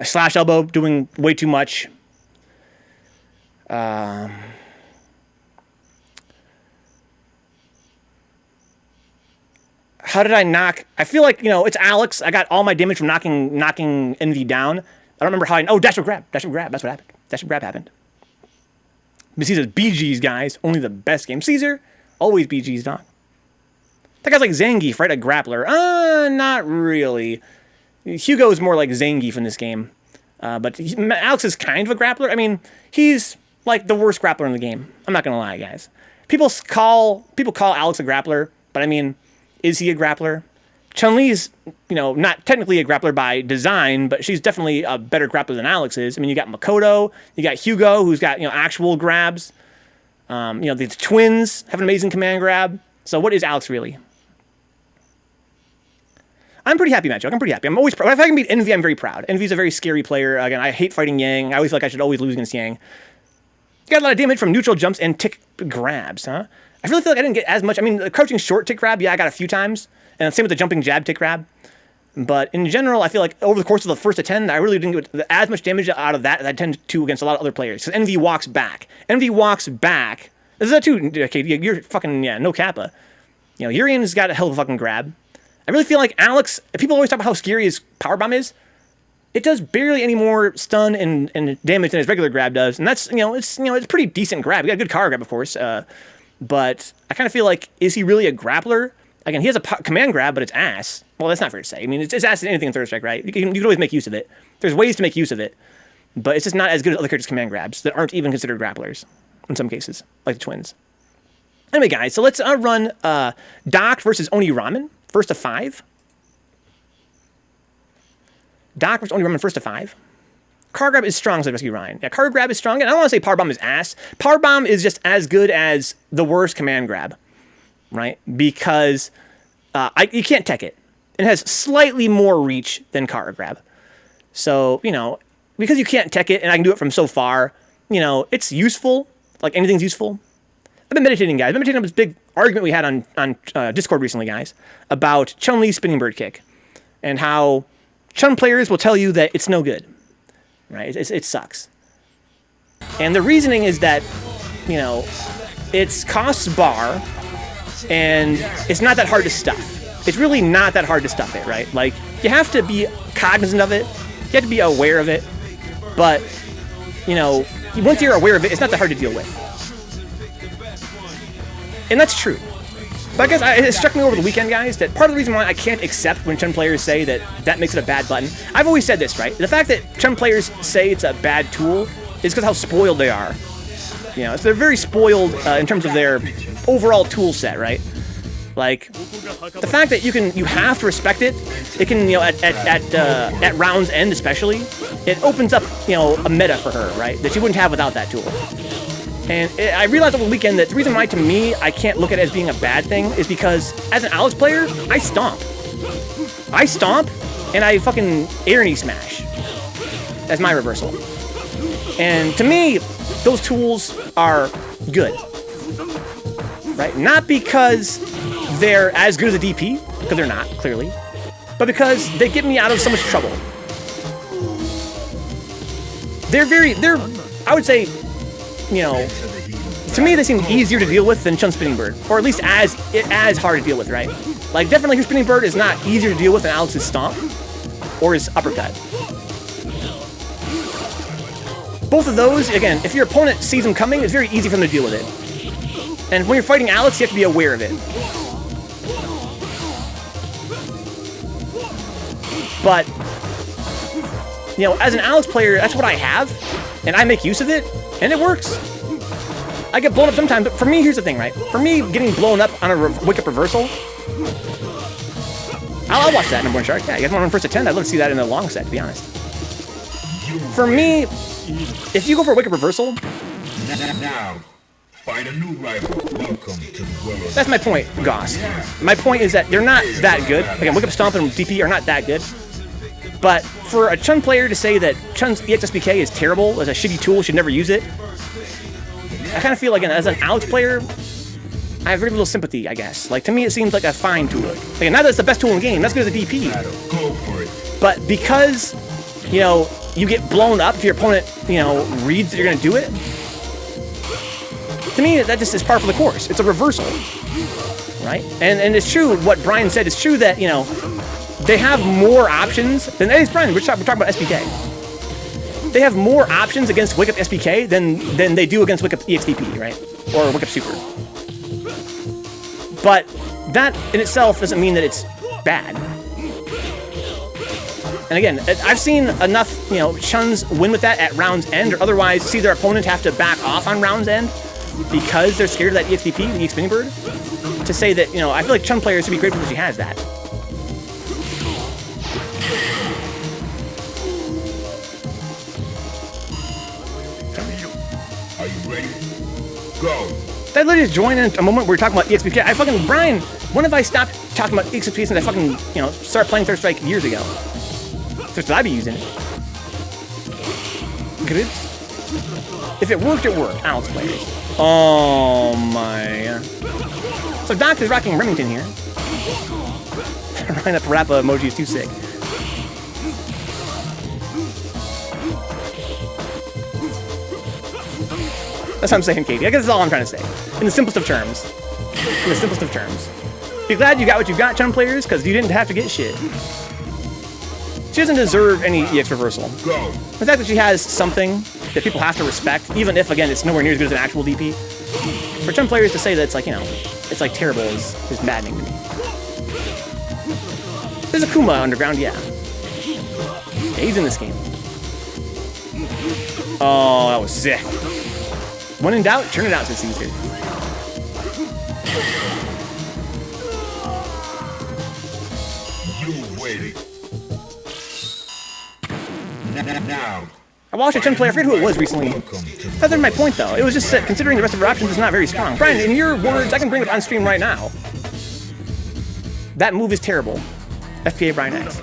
slash elbow doing way too much. How did I knock? I feel like, you know, it's Alex. I got all my damage from knocking Envy down. I don't remember how oh, dash or grab. Dash or grab. That's what happened. Dash or grab happened. But Caesar's BG's, guys. Only the best game. Caesar, always BG's, dog. That guy's like Zangief, right? A grappler. Not really. Hugo is more like Zangief in this game. But Alex is kind of a grappler. I mean, he's like the worst grappler in the game. I'm not going to lie, guys. People call Alex a grappler, but I mean, is he a grappler? Chun-Li's, you know, not technically a grappler by design, but she's definitely a better grappler than Alex is. I mean, you got Makoto, you got Hugo, who's got, you know, actual grabs. You know, the twins have an amazing command grab. So what is Alex really? I'm pretty happy, Matt Joke. I'm pretty happy. I'm always proud. If I can beat Envy, I'm very proud. Envy's a very scary player. Again, I hate fighting Yang. I always feel like I should always lose against Yang. You got a lot of damage from neutral jumps and tick grabs, huh? I really feel like I didn't get as much. I mean, the crouching short tick grab, yeah, I got a few times. And same with the jumping jab tick grab. But in general, I feel like over the course of the first 10, I really didn't get as much damage out of that as I tend to against a lot of other players. Because Envy walks back. Envy walks back. This is that too, okay, you're fucking, yeah, no kappa. You know, Urian's got a hell of a fucking grab. I really feel like Alex, people always talk about how scary his powerbomb is. It does barely any more stun and damage than his regular grab does. And that's, it's a pretty decent grab. He got a good counter grab, of course. But I kind of feel like, is he really a grappler? Again, he has a command grab, but it's ass. Well, that's not fair to say. I mean, it's ass in anything in Third Strike, right? You can always make use of it. There's ways to make use of it. But it's just not as good as other characters' command grabs that aren't even considered grapplers in some cases, like the twins. Anyway, guys, so let's run Doct versus OniRamen, first to 5. Doct versus OniRamen, first to 5. Car grab is strong, so Rescue Ryan. Yeah, car grab is strong. And I don't want to say power bomb is ass. Power bomb is just as good as the worst command grab, right? Because you can't tech it. It has slightly more reach than car grab. So, because you can't tech it and I can do it from so far, it's useful. Like anything's useful. I've been meditating, guys. I've been meditating on this big argument we had on Discord recently, guys, about Chun-Li's spinning bird kick and how Chun players will tell you that it's no good. Right? It sucks. And the reasoning is that you know, it's costs bar, and it's not that hard to stuff. It's really not that hard to stuff it, right? Like, you have to be cognizant of it, you have to be aware of it, but, you know, once you're aware of it, it's not that hard to deal with. And that's true. But I guess it struck me over the weekend, guys, that part of the reason why I can't accept when Chun players say that that makes it a bad button, I've always said this, right? The fact that Chun players say it's a bad tool is because how spoiled they are. You know, so they're very spoiled in terms of their overall tool set, right? Like, the fact that you have to respect it, it can, you know, at round's end especially, it opens up, you know, a meta for her, right? That she wouldn't have without that tool. And I realized over the weekend that the reason why, to me, I can't look at it as being a bad thing is because, as an Alex player, I stomp. I stomp, and I fucking air knee smash. That's my reversal. And to me, those tools are good. Right? Not because they're as good as a DP, because they're not, clearly, but because they get me out of so much trouble. They're, I would say, you know, to me they seem easier to deal with than Chun Spinning Bird, or at least as hard to deal with, right? Like, definitely her Spinning Bird is not easier to deal with than Alex's Stomp or his Uppercut. Both of those, again, if your opponent sees them coming, it's very easy for them to deal with it. And when you're fighting Alex, you have to be aware of it. But, you know, as an Alex player, that's what I have, and I make use of it, and it works. I get blown up sometimes, but for me, here's the thing, right? For me, getting blown up on a wake-up reversal, I'll watch that, number one shark. Yeah, you guys want to run first to 10? I'd love to see that in a long set, to be honest. For me, if you go for a wake-up reversal... Now, find a new rival. Welcome to the world. That's my point, Goss. My point is that they're not that good. Again, wake-up stomp and DP are not that good. But for a Chun player to say that Chun's EXSPK is terrible, as a shitty tool, should never use it, I kind of feel like, as an Alex player, I have very little sympathy, I guess. Like, to me, it seems like a fine tool. Again, not that it's the best tool in the game, that's good as a DP. Go for it. But because, you know, you get blown up if your opponent, you know, reads that you're going to do it, to me, that just is par for the course. It's a reversal, right? And it's true, what Brian said is true that, you know, they have more options than, hey, it's Brian, we're talking about SPK. They have more options against Wake Up SPK than they do against Wake Up EXDP, right? Or Wake Up Super. But that in itself doesn't mean that it's bad. And again, I've seen enough, you know, Chuns win with that at round's end, or otherwise see their opponent have to back off on round's end because they're scared of that EXDP, the EX Spinning Bird, to say that, you know, I feel like Chun players should be grateful that she has that. Are you ready? Go. Did I literally just join in a moment where we're talking about EXPK? Brian, when have I stopped talking about EXPK since I fucking, you know, started playing Third Strike years ago? Should I be using it? Good. If it worked, it worked. Alex players. Oh my. So Doc is rocking Remington here. Running up rap emoji is too sick. That's what I'm saying, Katie. I guess that's all I'm trying to say. In the simplest of terms. In the simplest of terms. Be glad you got what you got, Chun players, because you didn't have to get shit. She doesn't deserve any EX reversal. Go. The fact that she has something that people have to respect, even if, again, it's nowhere near as good as an actual DP, for Chun players to say that it's like, you know, it's like terrible is maddening to me. There's a Kuma underground, yeah. He's in this game. Oh, that was sick. When in doubt, turn it out, says Caesar. You waiting. Now. I watched a Chun player, I forget who it was recently. That's not my point, though. It was just that considering the rest of her options is not very strong. Brian, in your words, I can bring it on stream right now. That move is terrible. FPA Brian X.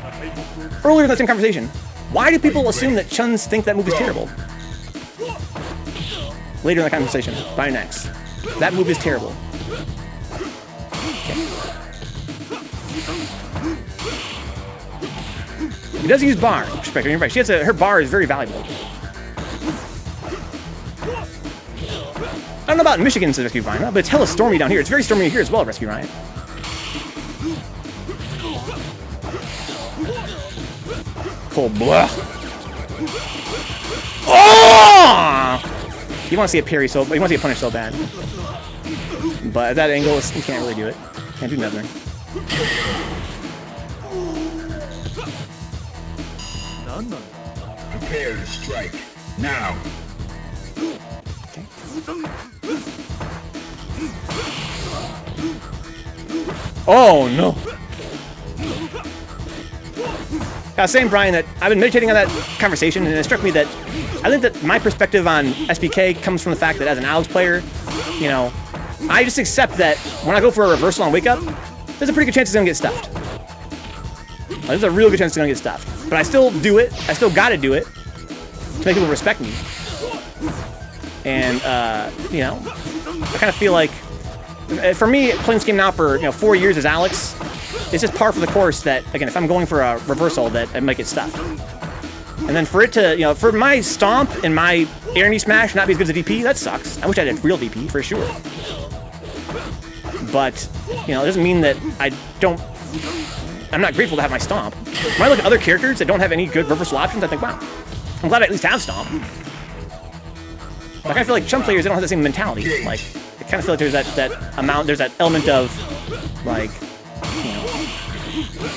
Earlier in that same conversation, why do people assume that Chuns think that move is terrible? Later in the conversation, Brian X. That move is terrible. Okay. He does use bar. Spectre, you're right. She has her bar is very valuable. I don't don't know about Michigan's Rescue Ryan, but it's hella stormy down here. It's very stormy here as well, Rescue Ryan. Cold blah. Oh! You want to see a parry so, you want to see a punish so bad. But at that angle, you can't really do it. Can't do nothing. Prepare to strike. Now. Okay. Oh no! I was saying, Brian, that I've been meditating on that conversation, and it struck me that I think that my perspective on SPK comes from the fact that as an Alex player, you know, I just accept that when I go for a reversal on wake up, there's a pretty good chance it's gonna get stuffed. There's a real good chance it's gonna get stuffed. But I still do it. I still gotta do it to make people respect me. And you know, I kind of feel like, for me, playing this game now for 4 years as Alex, it's just par for the course that, again, if I'm going for a reversal, that I might get stuffed. And then for it to, for my stomp and my air knee smash not be as good as a DP, that sucks. I wish I had a real DP for sure. But it doesn't mean that I'm not grateful to have my stomp. When I look at other characters that don't have any good reversal options, I think, wow, I'm glad I at least have stomp. But I kind of feel like chump players, they don't have the same mentality. Like, I kind of feel like there's there's that element of, like,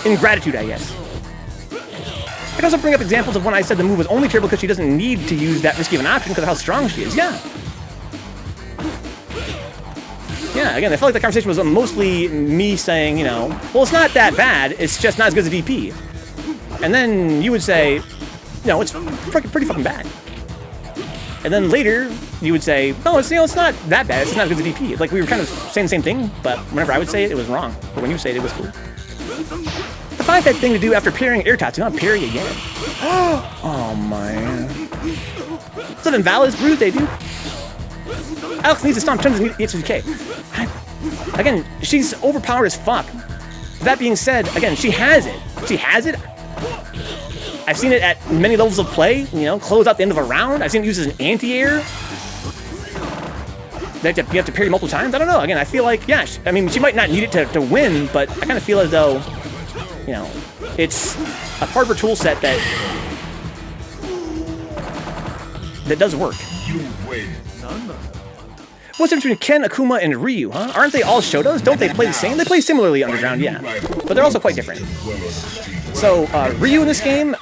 ingratitude, I guess. I can also bring up examples of when I said the move was only terrible because she doesn't need to use that risky of an option because of how strong she is. Yeah. Yeah, again, I felt like the conversation was mostly me saying, well, it's not that bad, it's just not as good as a DP. And then you would say, it's pretty fucking bad. And then later, you would say, no, it's not that bad, it's just not as good as a DP. Like, we were kind of saying the same thing, but whenever I would say it, it was wrong. But when you say it, it was cool. The 5-head thing to do after parrying air tots, not parry again. Oh, man. What's up, Invalids? Brood, they do. Alex needs to stomp tons of HVK. Again, she's overpowered as fuck. That being said, again, she has it. She has it. I've seen it at many levels of play, close out the end of a round. I've seen it used as an anti-air. You have to parry multiple times? I don't know. Again, I feel like, yeah, she might not need it to win, but I kind of feel as though, it's a part of her tool set that does work. You win. What's the difference between Ken, Akuma, and Ryu, huh? Aren't they all Shotos? Don't they play the same? They play similarly underground, yeah. But they're also quite different. So, Ryu in this game,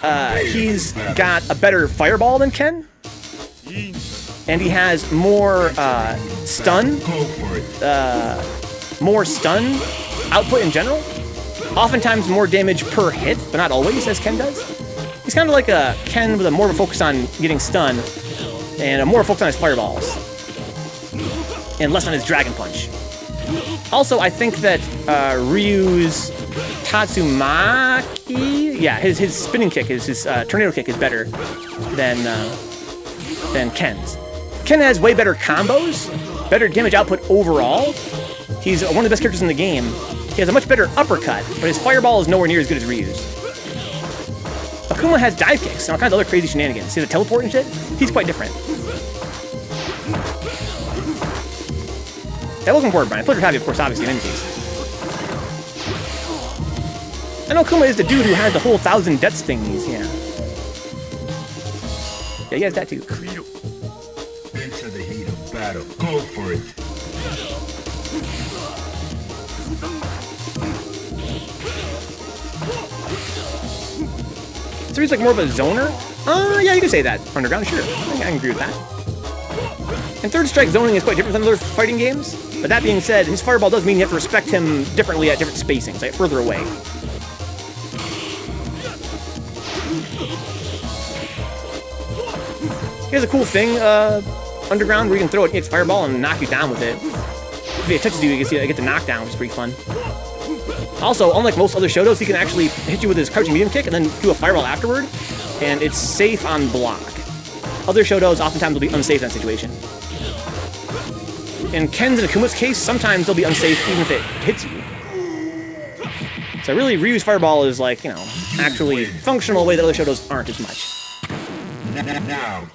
he's got a better fireball than Ken. And he has more stun output in general. Oftentimes more damage per hit, but not always, as Ken does. He's kind of like a Ken with more of a focus on getting stun and a more focus on his fireballs and less on his dragon punch. Also, I think that Ryu's Tatsumaki, yeah, his spinning kick, his tornado kick is better than Ken's. Ken has way better combos, better damage output overall. He's one of the best characters in the game. He has a much better uppercut, but his fireball is nowhere near as good as Ryu's. Akuma has dive kicks and all kinds of other crazy shenanigans. He has a teleport and shit. He's quite different. Yeah, welcome forward, Brian. Pleasure to have you, of course, obviously, in any case. I know Akuma is the dude who has the whole 1,000 deaths thingies, yeah. Yeah, he has that too. Into the heat of battle. Go for it. So he's like more of a zoner? Yeah, you can say that. Underground, sure. I think I can agree with that. And third strike zoning is quite different than other fighting games. But that being said, his fireball does mean you have to respect him differently at different spacings, like further away. He has a cool thing, underground, where you can throw an EX fireball and knock you down with it. If it touches you, you get the knockdown, which is pretty fun. Also, unlike most other Shotos, he can actually hit you with his crouching medium kick and then do a fireball afterward, and it's safe on block. Other Shotos oftentimes will be unsafe in that situation. In Ken's and Akuma's case, sometimes they'll be unsafe even if it hits you. So really, Ryu's fireball is like, actually functional in a way that other Shotos aren't as much. Now,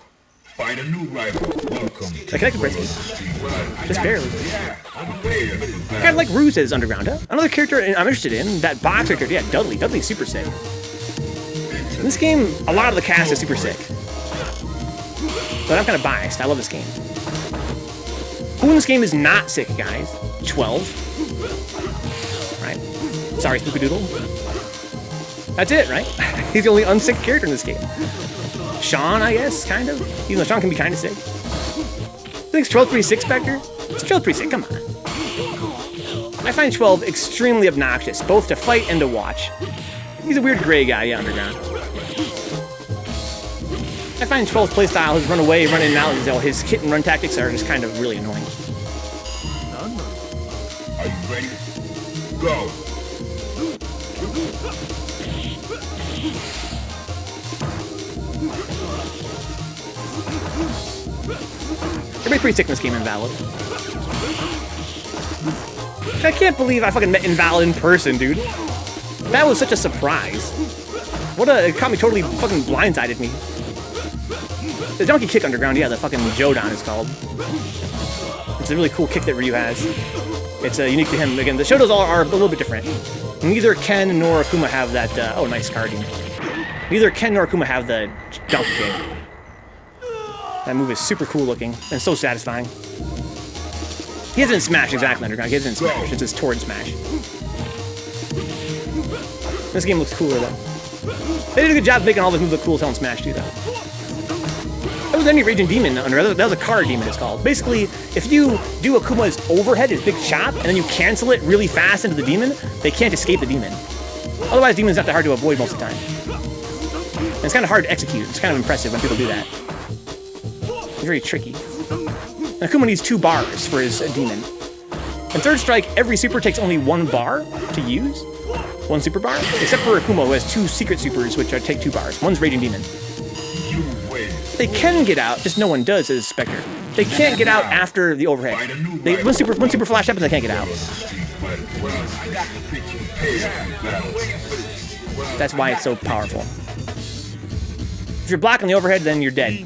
Find a new rival. Welcome to I connected the world Brisky. of the street. Well, I Just got- barely. Yeah, I'm aware of it. Kind of like Ruse is Underground, huh? Another character I'm interested in, that boxer character, yeah, Dudley. Dudley's super sick. In this game, a lot of the cast is super sick. But I'm kind of biased. I love this game. Who in this game is not sick, guys? 12. Right. Sorry, Spooky Doodle. That's it, right? He's the only unsick character in this game. Sean, I guess, kind of. Even though Sean can be kind of sick. I think 12 pretty sick, Spectre? It's 12 pretty sick, come on. I find 12 extremely obnoxious, both to fight and to watch. He's a weird gray guy, yeah, Underground. I find 12's playstyle, his run away, run in and out, his hit and run tactics are just kind of really annoying. Are you ready? Go. Everybody's pretty sick in this game, Invalid. I can't believe I fucking met Invalid in person, dude. That was such a surprise. It caught me totally fucking blindsided me. The donkey kick Underground, yeah, the fucking Jodan is called. It's a really cool kick that Ryu has. It's unique to him. Again, the Shotos all are a little bit different. Neither Ken nor Akuma have that, oh, nice card. Neither Ken nor Akuma have the donkey kick. That move is super cool looking and so satisfying. He hasn't smashed exactly Underground. He hasn't smashed. It's just toward smash. This game looks cooler though. They did a good job making all the moves look cool telling Smash too though. That was any Raging Demon under. That was a card demon it's called. Basically, if you do Akuma's overhead, his big chop, and then you cancel it really fast into the demon, they can't escape the demon. Otherwise, demon's not that hard to avoid most of the time. And it's kind of hard to execute. It's kind of impressive when people do that. It's very tricky. And Akuma needs 2 bars for his demon. In Third Strike, every super takes only 1 bar to use. 1 super bar, except for Akuma, who has 2 secret supers, which take 2 bars. One's Raging Demon. They can get out, just no one does, says Spectre. They can't get out after the overhead. One super flash happens, they can't get out. That's why it's so powerful. If you're blocking the overhead, then you're dead.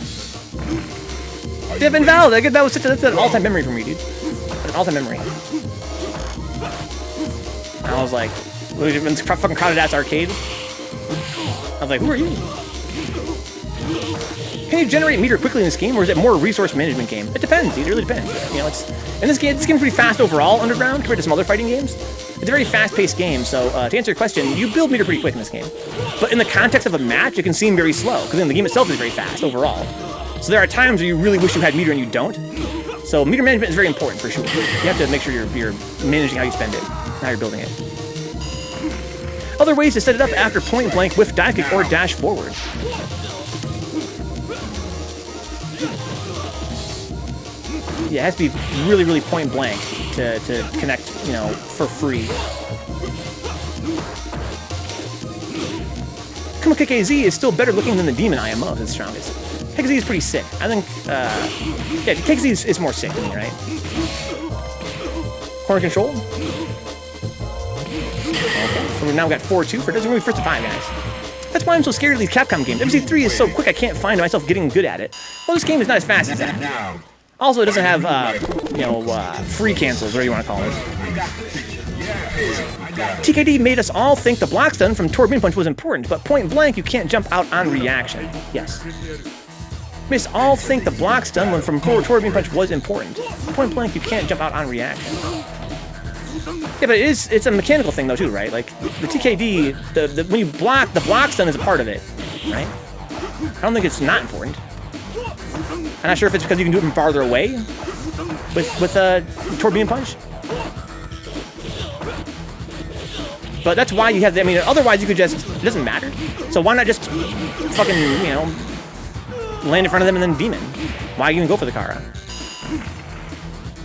They've been valid. That was that's an all-time memory for me, dude. An all-time memory. I was like, when this fucking crowded ass arcade. I was like, who are you? Can you generate meter quickly in this game, or is it more a resource management game? It depends, dude. It really depends. You know, it's in this game's pretty fast overall, Underground, compared to some other fighting games. It's a very fast-paced game, so to answer your question, you build meter pretty quick in this game. But in the context of a match, it can seem very slow, because then the game itself is very fast overall. So there are times where you really wish you had meter and you don't. So meter management is very important for sure. You have to make sure you're managing how you spend it, how you're building it. Other ways to set it up after point blank with dive kick or dash forward. Yeah, it has to be really, really point blank to connect, you know, for free. Kuma KKZ is still better looking than the Demon IMO is the strongest. KKZ is pretty sick. I think, yeah, KKZ is more sick than me, right? Corner control. Okay, so we've now got 4-2 for doesn't really first to 5, guys. That's why I'm so scared of these Capcom games. MC3 is so quick I can't find myself getting good at it. Well, this game is not as fast as that. Also, it doesn't have, you know, free cancels, whatever you want to call it. TKD made us all think the block stun from Torbean Punch was important, but point blank, you can't jump out on reaction. Yes. Made us all think the block stun from Torbean Punch was important. Point blank, you can't jump out on reaction. Yeah, but it's a mechanical thing though too, right? Like the TKD, when you block, the block stun is a part of it, right? I don't think it's not important. I'm not sure if it's because you can do it from farther away with Torbean Punch. But that's why you have, I mean, otherwise you could just, it doesn't matter. So why not just fucking, you know, land in front of them and then Demon? Why even go for the Kara?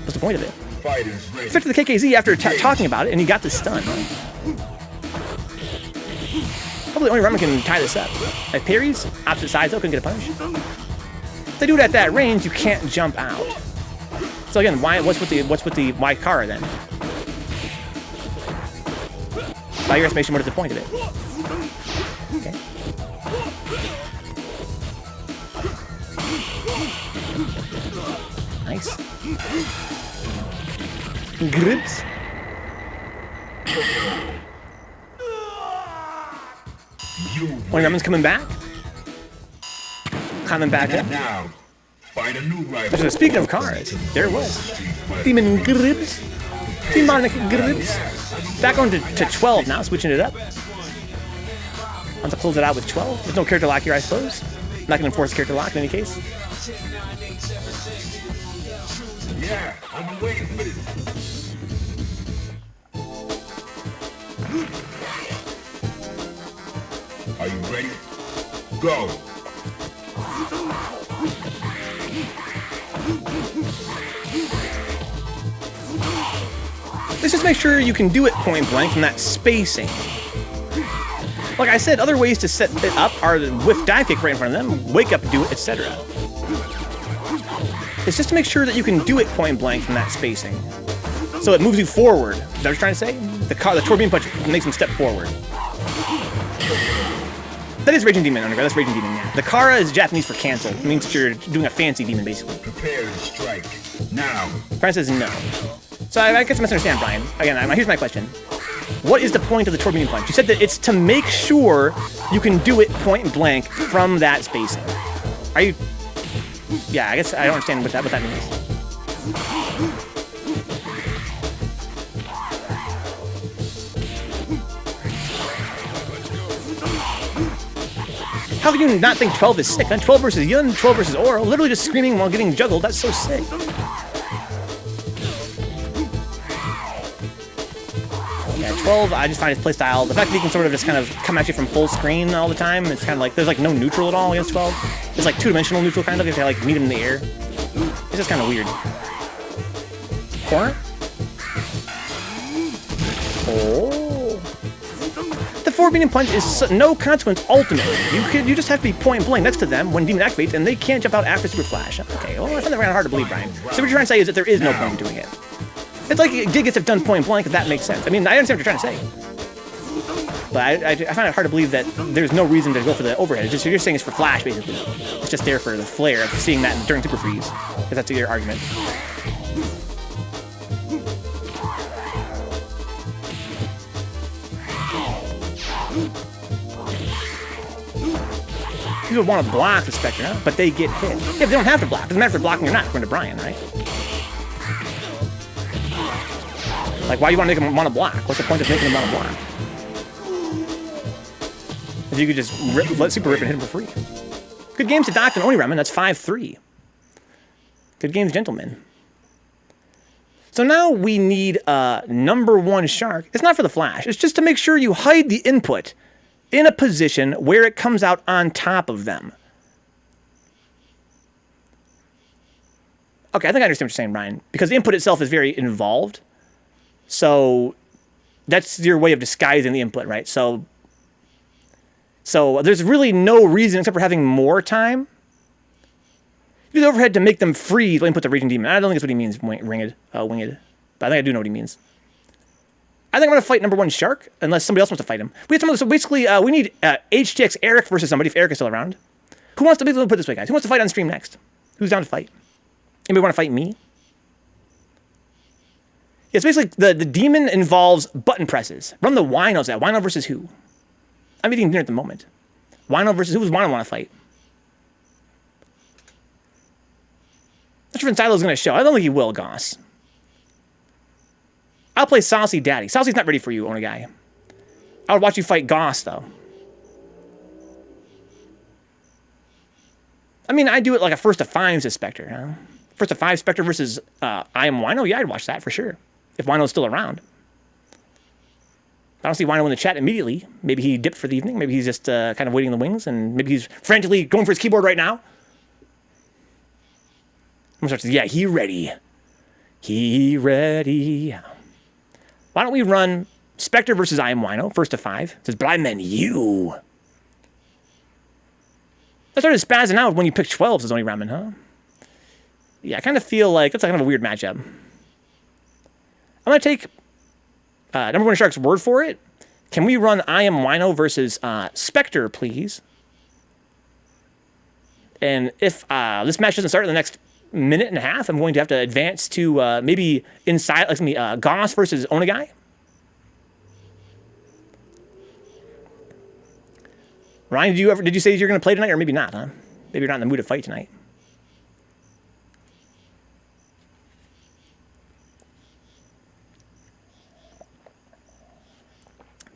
What's the point of it? Fit to the KKZ after talking about it and he got the stun. Hopefully OniRamen can tie this up. Like parries, opposite sides though, couldn't get a punish. If they do it at that range, you can't jump out. So again, what's with the why Kara then? By your estimation, what is the point of it? Okay. Nice. Grips. OniRamen's coming back. Coming back up. Now, find a new rival. So speaking of cars, there it was. Demon Grips. Demonic Grips. Back on to 12 now, switching it up. Want to close it out with 12? There's no character lock here, I suppose. I'm not going to enforce character lock in any case. Yeah, I've been waiting for this. Are you ready? Go. Let's just make sure you can do it point blank from that spacing. Like I said, other ways to set it up are the whiff dive kick right in front of them, wake up, do it, etc. It's just to make sure that you can do it point blank from that spacing. So it moves you forward. Is that what you're trying to say? The Torbeam Punch makes him step forward. That is Raging Demon, Onagai. That's Raging Demon, yeah. The Kara is Japanese for cancel. It means that you're doing a fancy demon, basically. Prepare to strike. Now. Brian says no. So I guess I misunderstand, Brian. Again, here's my question. What is the point of the Torbeam Punch? You said that it's to make sure you can do it point blank from that spacing. Are you... Yeah, I guess I don't understand what that means. How can you not think 12 is sick? Huh? 12 versus Yun, 12 versus Oral, literally just screaming while getting juggled. That's so sick. Yeah, 12, I just find his playstyle. The fact that he can sort of just kind of come at you from full screen all the time, it's kind of like, there's like no neutral at all against 12. It's like two-dimensional neutral kind of, if you like meet him in the air. It's just kind of weird. Corner? Oh. The 4-beating punch is no consequence ultimately. You just have to be point blank next to them when Demon activates, and they can't jump out after Super Flash. Okay, well, I find that kind of hard to believe, Brian. So what you're trying to say is that there is no point in doing it. It's like Gigas have done point blank, if that makes sense. I mean, I understand what you're trying to say. But I find it hard to believe that there's no reason to go for the overhead. It's just, you're saying it's for Flash, basically. It's just there for the flair of seeing that during Super Freeze. If that's your argument. People want to block the Spectre, huh? But they get hit. Yeah, they don't have to block. It doesn't matter if they're blocking or not, according to Brian, right? Like, why do you want to make them want to block? What's the point of making them want to block? If you could just let Super Rip and hit him for free. Good games to Doct and OniRamen. That's 5-3. Good games, gentlemen. So now we need a #1 shark. It's not for the Flash. It's just to make sure you hide the input in a position where it comes out on top of them. Okay, I think I understand what you're saying, Ryan. Because the input itself is very involved. So that's your way of disguising the input, right? So there's really no reason except for having more time. Use the overhead to make them freeze. Input the Raging Demon. I don't think that's what he means, winged. But I think I do know what he means. I think I'm going to fight #1 Shark, unless somebody else wants to fight him. We have some, so basically, we need HTX Eric versus somebody, if Eric is still around. Who wants to, let me put it this way, guys. Who wants to fight on stream next? Who's down to fight? Anybody want to fight me? Yeah, it's basically, the demon involves button presses. Run the Winos at. Wino versus who? I'm eating dinner at the moment. Wino versus, who does Wino want to fight? Not sure if Silo's going to show. I don't think he will, Goss. I'll play Saucy Daddy. Saucy's not ready for you, Onagai. I would watch you fight Goss, though. I mean, I'd do it like a first to 5 Spectre, huh? First to 5 Spectre versus IamWino? Yeah, I'd watch that for sure. If Wino's still around. I don't see Wino in the chat immediately. Maybe he dipped for the evening. Maybe he's just kind of waiting in the wings, and maybe he's frantically going for his keyboard right now. I'm gonna start to, yeah, he ready. He ready. Why don't we run Spectre versus IamWino, first to 5. It says, but I meant you. I started spazzing out when you picked 12, says OniRamen, huh? Yeah, I kind of feel like that's kind of a weird matchup. I'm going to take #1 Shark's word for it. Can we run IamWino versus Spectre, please? And if this match doesn't start in the next minute and a half, I'm going to have to advance to maybe inside, like Goss versus Onagai. Ryan, did you say you're going to play tonight, or maybe not, huh? Maybe you're not in the mood to fight tonight.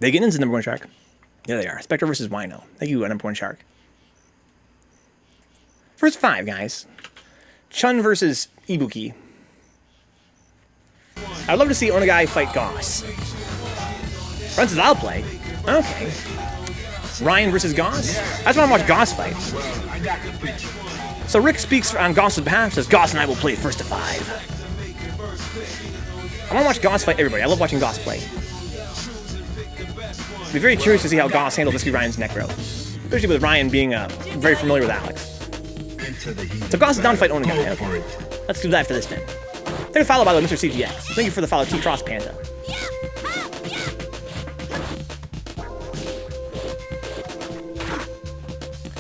Beginning's the number 1 shark. There they are. Spectre versus Wino. Thank you, number 1 shark. First 5, guys. Chun versus Ibuki. I'd love to see Onagai fight Goss. Ryan says I'll play. Okay. Ryan versus Goss? I just want to watch Goss fight. So Rick speaks on Goss's behalf, says Goss and I will play first to 5. I want to watch Goss fight everybody. I love watching Goss play. I'd be very curious to see how Goss handles Whiskey Ryan's necro. Especially with Ryan being very familiar with Alex. So Goss is down to fight Onagai. Okay. Let's do that after this then. Thank you for follow, by the way, Mr. CGX. Thank you for the follow, T-Cross Panda.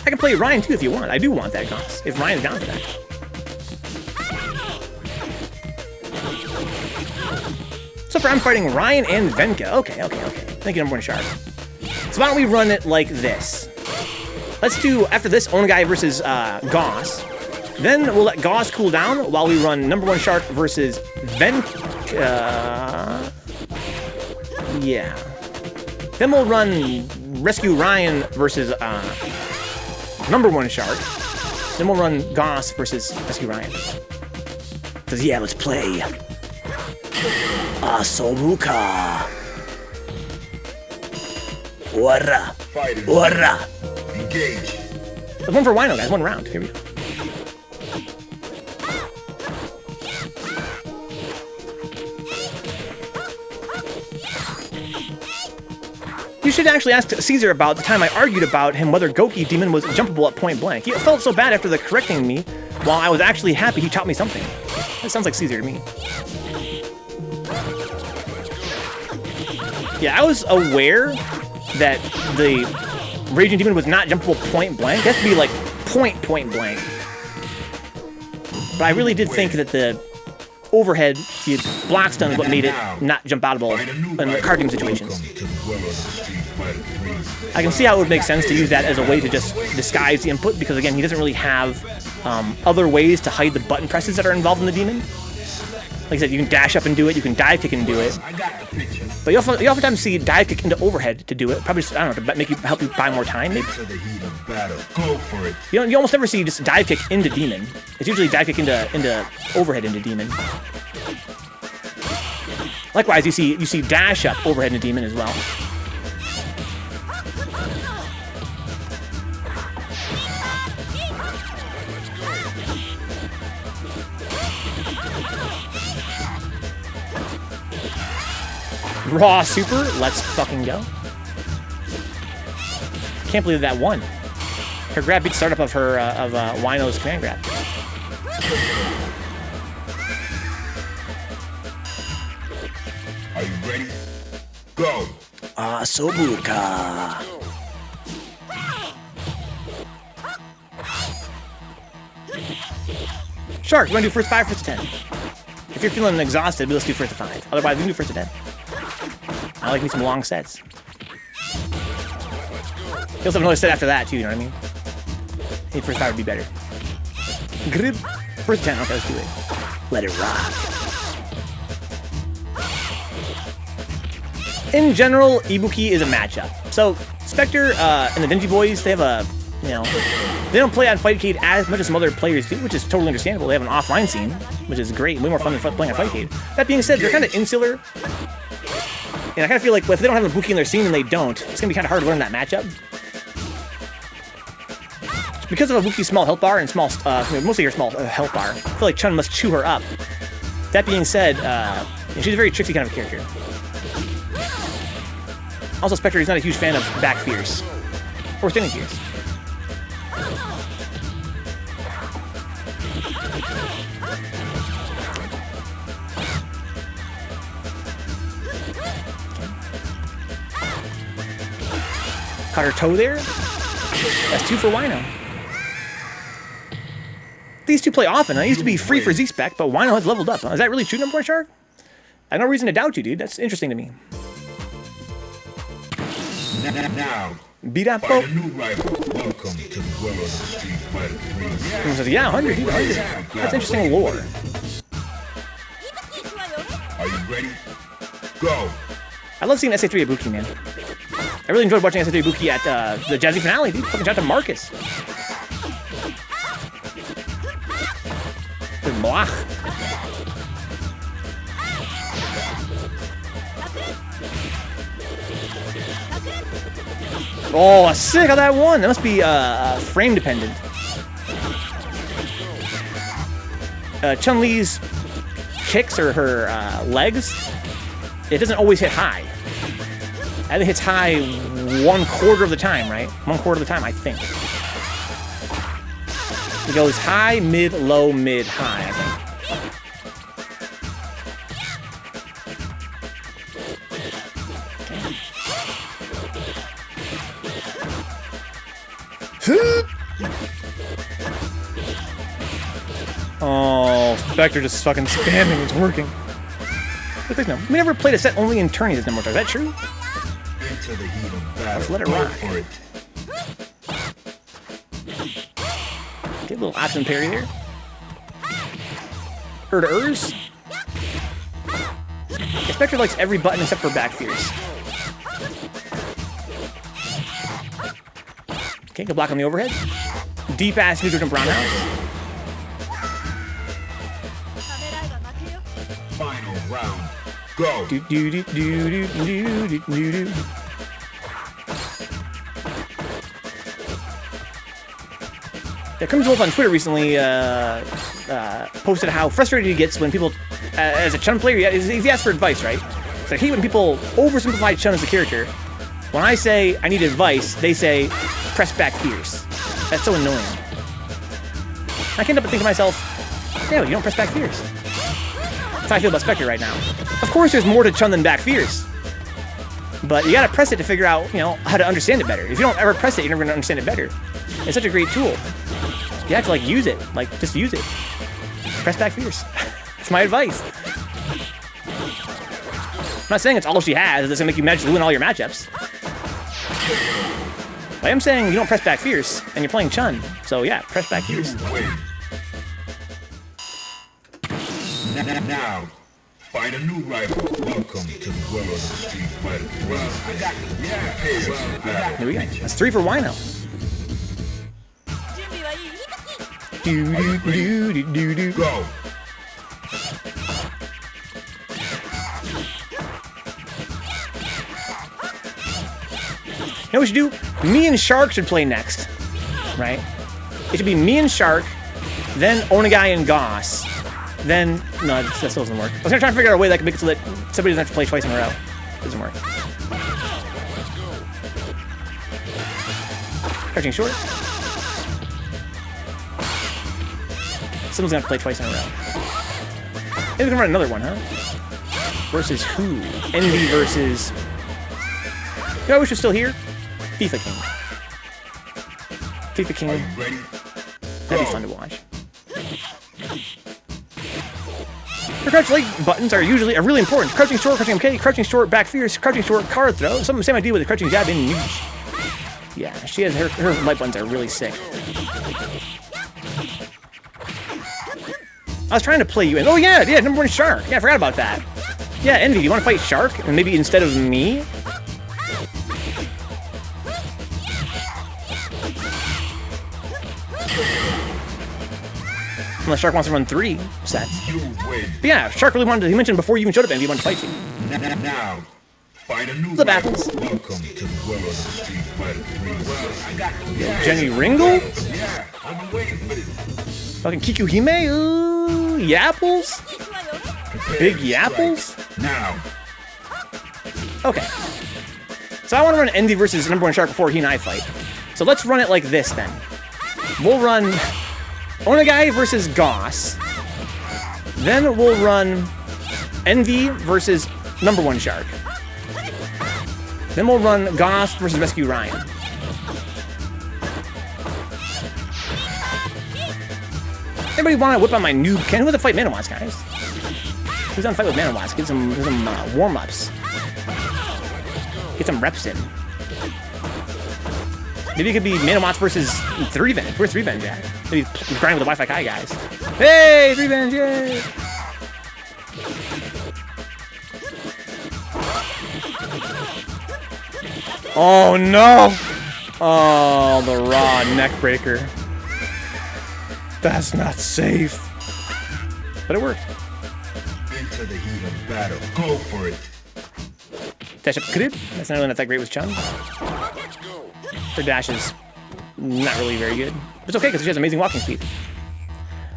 I can play Ryan too if you want. I do want that, Goss, if Ryan's down for that. So far, I'm fighting Ryan and Venka. Okay. Thank you, number 1 shark. So why don't we run it like this? Let's do, after this, Onagai versus Goss. Then we'll let Goss cool down while we run number 1 shark versus yeah. Then we'll run Rescue Ryan versus number 1 shark. Then we'll run Goss versus Rescue Ryan. Says, yeah, let's play. Asobuka. Wara. Wara. Engage. There's 1 for Wino, guys. 1 round. Here we go. You should actually ask Caesar about the time I argued about him whether Goki Demon was jumpable at point blank. He felt so bad after the correcting me, while I was actually happy he taught me something. That sounds like Caesar to me. Yeah, I was aware that the Raging Demon was not jumpable point blank. It has to be like point blank. But I really did think that the overhead, the block stun is what made it not jump outable in the card game situations. I can see how it would make sense to use that as a way to just disguise the input, because again, he doesn't really have other ways to hide the button presses that are involved in the demon. Like I said, you can dash up and do it, you can dive kick and do it. But you oftentimes see dive kick into overhead to do it. Probably just, I don't know, to make you help you buy more time, maybe. You almost never see just dive kick into demon. It's usually dive kick into overhead into demon. Likewise, you see dash up overhead into demon as well. Raw super, let's fucking go. Can't believe that won. Her grab beat startup of her Wino's command grab. Are you ready? Go. Sobuka. Shark, you want to do first 5, first 10? If you're feeling exhausted, let's do first to 5. Otherwise, we can do first to 10. I like me some long sets. You also have another set after that, too, you know what I mean? I think first 5 would be better. Grip. First 10, okay, let's do it. Let it rock. In general, Ibuki is a matchup. So, Spectre and the Dingy Boys, they have a, you know, they don't play on Fightcade as much as some other players do, which is totally understandable. They have an offline scene, which is great, way more fun than playing on Fightcade. That being said, they're kind of insular. And I kind of feel like if they don't have a Ibuki in their scene and they don't, it's going to be kind of hard to learn that matchup. Because of Ibuki's small health bar and small, mostly her small health bar, I feel like Chun must chew her up. That being said, she's a very tricksy kind of character. Also, Spectre is not a huge fan of back fears. Or standing fears. Caught her toe there. That's 2 for Wino. these two play often. I used to be free for Z-Spec, but Wino has leveled up. Is that really true, number 1 Shark? I have no reason to doubt you, dude. That's interesting to me. Now, Beat up, find a new rival. Welcome to the world of the Street Fighter 3. Someone says, yeah, 100, dude, 100. That's interesting lore. Are you ready? Go. I love seeing SA3 Ibuki, man. I really enjoyed watching SA3 Ibuki at the Jazzy finale, dude. Fucking shout out to Marcus. Good blah. Oh, sick of that one. That must be frame dependent. Chun-Li's kicks or her legs, it doesn't always hit high. I think it hits high 1/4 of the time, right? 1/4 of the time, I think. It goes high, mid, low, mid, high, I think. Oh, Spectre just fucking spamming. It's working. But please no. We never played a set only in tourneys this number. Is that true? Into the heat of battle. Let's let it rock. For it. Get a little option parry there. To Spectre likes every button except for back fierce. Okay, good block on the overhead. Deep ass neutral jump roundhouse. Final round. Go. Do do do do do do do do do. Yeah, Crimson Wolf on Twitter recently posted how frustrated he gets when people, as a Chun player, he asks for advice, right? It's like, I hate when people oversimplify Chun as a character. When I say I need advice, they say, press back fierce. That's so annoying. I can end up thinking to myself, yeah, you don't press back fierce. That's how I feel about Spectre right now. Of course, there's more to Chun than back fierce. But you gotta press it to figure out, you know, how to understand it better. If you don't ever press it, you're never gonna understand it better. It's such a great tool. You have to, like, use it. Like, just use it. Press back fierce. That's my advice. I'm not saying it's all she has. It's gonna make you magically win all your matchups. But I am saying you don't press back fierce, and you're playing Chun. So yeah, press back fierce. Now, find a new rival. Welcome to the world of the Street Fighter 3. I got the There we go. That's 3 for Wino. Do do do do do do. Go. You know what we should do? Me and Shark should play next, right? It should be me and Shark, then Onagai and Goss, then... No, that still doesn't work. I was gonna try to figure out a way that could make it so that somebody doesn't have to play twice in a row. Doesn't work. Crouching short. Someone's gonna have to play twice in a row. Maybe we can run another one, huh? Versus who? Envy versus... You know, I wish was still here? FIFA King. FIFA King. Ready? That'd be fun to watch. The crouch leg buttons are usually really important. Crouching short, crouching MK, crouching short, back fierce, crouching short, card throw. Same idea with the crouching jab in Niche. Yeah, she has her light buttons are really sick. I was trying to play you in. Oh yeah, number 1 Shark. Yeah, I forgot about that. Yeah, Envy, do you want to fight Shark? And maybe instead of me? Unless Shark wants to run 3 sets. But yeah, Shark really wanted to, he mentioned before you even showed up, Envy, he wanted to fight you. Now, find a new What's up, Apples? Welcome to the world of the Street Fighter 3. I got the Jenny Ringle? Yeah, I've been waiting for this. Fucking Kikuhime? Ooh, Yapples? Big Yapples? Now. Okay. So I want to run Envy versus number 1 Shark before he and I fight. So let's run it like this then. We'll run Onagai versus Goss. Then we'll run Envy versus number 1 Shark. Then we'll run Goss versus Rescue Ryan. Anybody want to whip on my noob Ken? Who wants to fight Manawats, guys? Who's on fight with Manawats? Get some warm-ups. Get some reps in. Maybe it could be Manawats versus 3-Venge. Where's 3-Venge at? Maybe grinding with the Wi-Fi Kai guys. Hey, 3-Venge, yay! Oh no! Oh, the raw neck breaker. That's not safe. But it worked. Into the heat of battle. Go for it. Dash up Krid. That's not really not that great with Chun. Her dash is not really very good. But it's okay because she has amazing walking speed.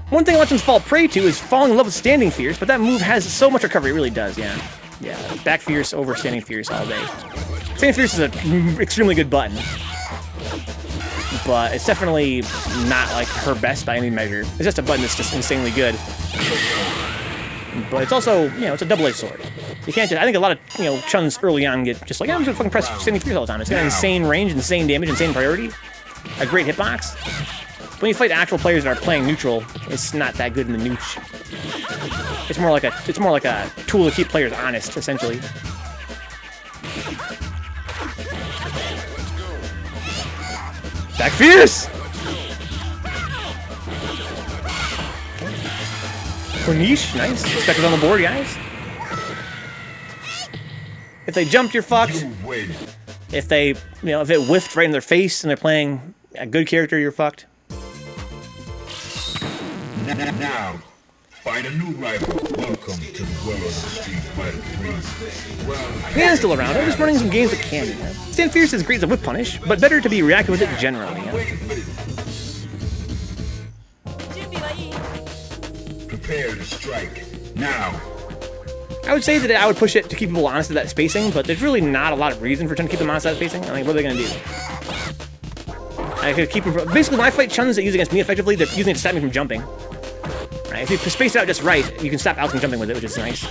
One thing I want Chun's fall prey to is falling in love with standing fierce, but that move has so much recovery. It really does, yeah. Yeah, back fierce over standing fierce all day. Standing fierce is an extremely good button. But it's definitely not like her best by any measure. It's just a button that's just insanely good. But it's also, you know, it's a double-edged sword. You can't just, I think a lot of, you know, Chuns early on get just like, I'm just gonna fucking press standing fierce all the time. It's got insane range, insane damage, insane priority. A great hitbox. But when you fight actual players that are playing neutral, it's not that good in the nooch. It's more like a tool to keep players honest, essentially. Back fierce! Corniche, nice. Zspectrez on the board, guys. If they jumped, you're fucked. If they, you know, if it whiffed right in their face and they're playing a good character, you're fucked. Now, find a new rival. Welcome to the world of the Street Fighter 3. Well, Candy's still around. I'm just running some games with Candy. Huh? Stand Fierce is great as a whip punish, but better to be reactive with it generally. Huh? Prepare to strike. Now. I would say that I would push it to keep people honest at that spacing, but there's really not a lot of reason for Chun to keep them honest at that spacing. I mean, what are they going to do? I could keep them... Basically, when I fight Chuns that use against me effectively, they're using it to stop me from jumping. Right? If you space it out just right, you can stop Alex from jumping with it, which is nice.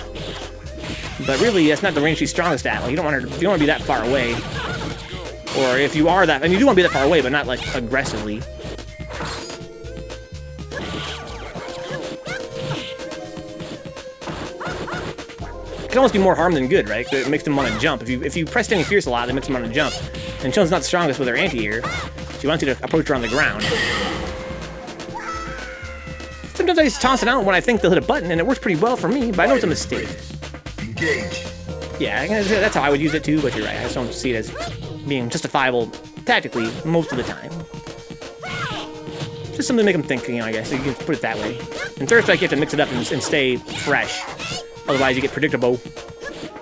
But really, that's not the range she's strongest at. Like, you don't want to be that far away. Or if you are that... And you do want to be that far away, but not, like, aggressively. It can almost be more harm than good, right? It makes them want to jump. If you press Standing Fierce a lot, it makes them want to jump. And Chun's not the strongest with her anti-air. She wants you to approach her on the ground. Sometimes I just toss it out when I think they'll hit a button, and it works pretty well for me, but I know it's a mistake. Engage. Yeah, that's how I would use it too, but you're right. I just don't see it as being justifiable tactically most of the time. Just something to make them think, you know, I guess. You can put it that way. In Third Strike, you have to mix it up and stay fresh. Otherwise, you get predictable.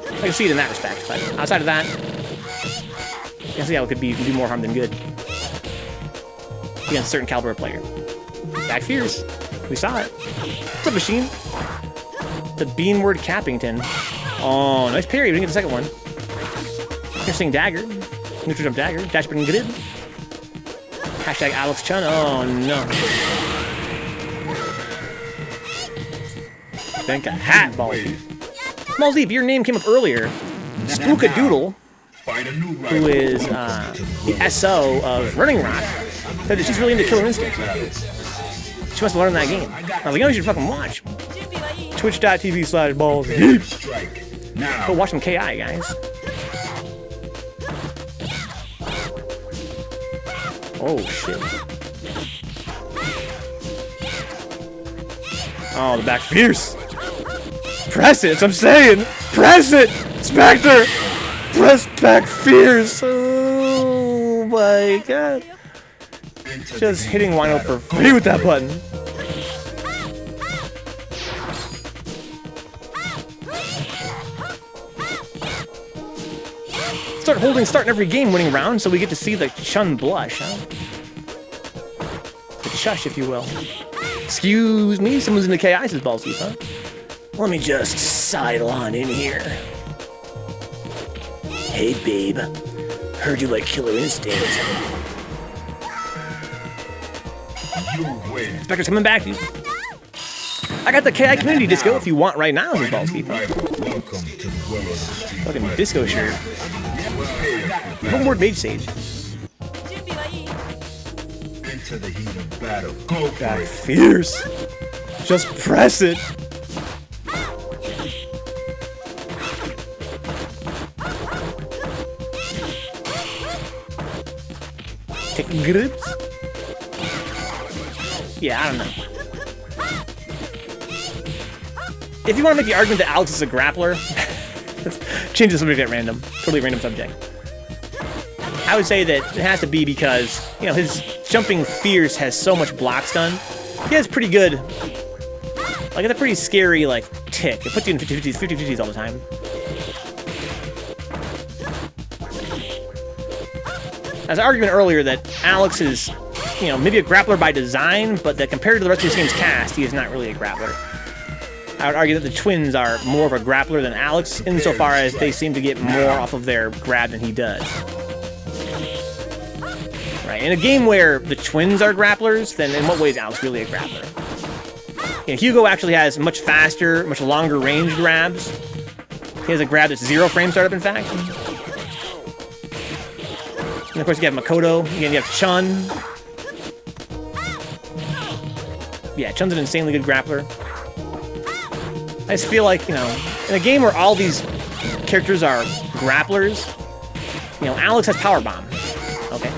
I can see it in that respect, but outside of that, I can see how it could do more harm than good against a certain caliber of player. Back Fierce. We saw it. What's up, Machine? The Beanward Cappington. Oh, nice parry. We didn't get the second one. Interesting dagger. Neutral jump dagger. Dash button grid. Hashtag Alex Chun. Oh, no. Think a hat, Balls Deep. Balls Deep, your name came up earlier. Spookadoodle, who is the SO of Running Rock, said that she's really into Killer Instinct. She must have learned that game. I was like, oh, you should fucking watch. Twitch.tv/Balls Deep. Go watch some KI, guys. Oh, shit. Oh, the back fierce. Press it, that's what I'm saying. Press it, Spectre. Press back fierce. Oh my god. Just hitting Wino for free with that button. Start holding start in every game winning round so we get to see the Chun blush, huh? The shush, if you will. Excuse me, someone's in the KI, says Balls Deep, huh? Let me just sidle on in here. Hey, babe. Heard you like Killer Instinct. Spectre's coming back, dude. I got the KI community disco if you want right now, says Balls Deep, huh? Fucking disco shirt. One more Mage Sage. into the heat of battle. Go for God, it. fierce. Just press it. Take grips. Yeah, I don't know. If you want to make the argument that Alex is a grappler, let's change the subject at random. Totally random subject. I would say that it has to be because, you know, his jumping fierce has so much block stun. He has pretty good, like, it's a pretty scary, like, tick. It puts you in 50-50s all the time. As an argument earlier that Alex is, you know, maybe a grappler by design, but that compared to the rest of this game's cast, he is not really a grappler. I would argue that the twins are more of a grappler than Alex, insofar as they seem to get more off of their grab than he does. Right, in a game where the twins are grapplers, then in what way is Alex really a grappler? You know, Hugo actually has much faster, much longer range grabs. He has a grab that's 0 frame startup, in fact. And of course you have Makoto, again you have Chun. Yeah, Chun's an insanely good grappler. I just feel like, you know, in a game where all these characters are grapplers, you know, Alex has Power Bomb. Okay?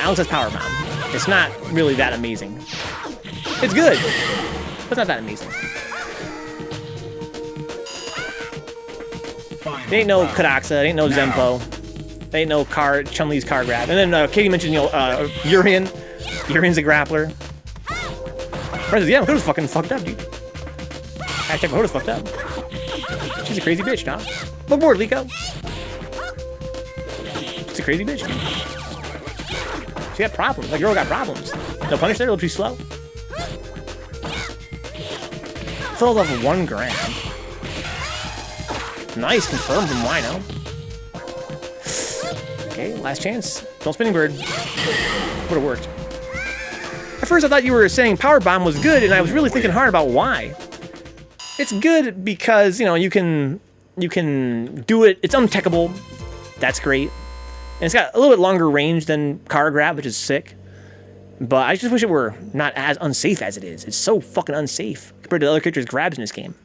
Alex has Power Bomb. It's not really that amazing. It's good, but it's not that amazing. It ain't no Karaxa, it ain't no Zempo. It ain't no Chun-Li's car grab. And then Katie mentioned, you know, Urian. Urian's a grappler. Yeah, Makoto's fucking fucked up, dude. Hashtag Makoto's fucked up. She's a crazy bitch, dog. Look board, Liko. She's a crazy bitch, dude. She got problems. That girl got problems. No punish there, a little too slow. Full level 1 grand. Nice, confirmed from Wino. Okay, last chance. Don't spinning bird. Would have worked. At first I thought you were saying Power Bomb was good, and I was really thinking hard about why. It's good because, you know, you can do it. It's untechable. That's great. And it's got a little bit longer range than car grab, which is sick. But I just wish it were not as unsafe as it is. It's so fucking unsafe compared to the other characters' grabs in this game.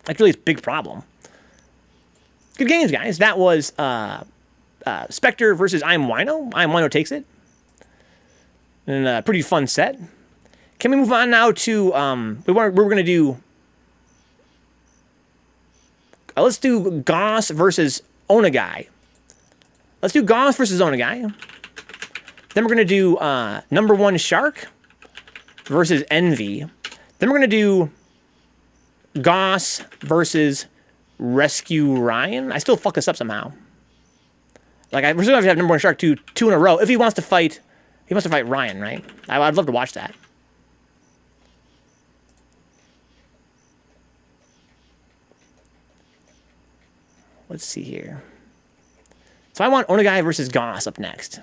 That's really a big problem. Good games, guys. That was Spectre versus IamWino. IamWino takes it. And a pretty fun set. Can we move on now to we're gonna do let's do Goss versus Onagai. Let's do Goss versus Onagai. Then we're gonna do number 1 Shark versus Envy. Then we're gonna do Goss versus Rescue Ryan. I still fuck this up somehow. Like, I presume I have to have number 1 Shark two in a row. If he wants to fight, he wants to fight Ryan, right? I'd love to watch that. Let's see here. So I want Onagai versus Goss up next.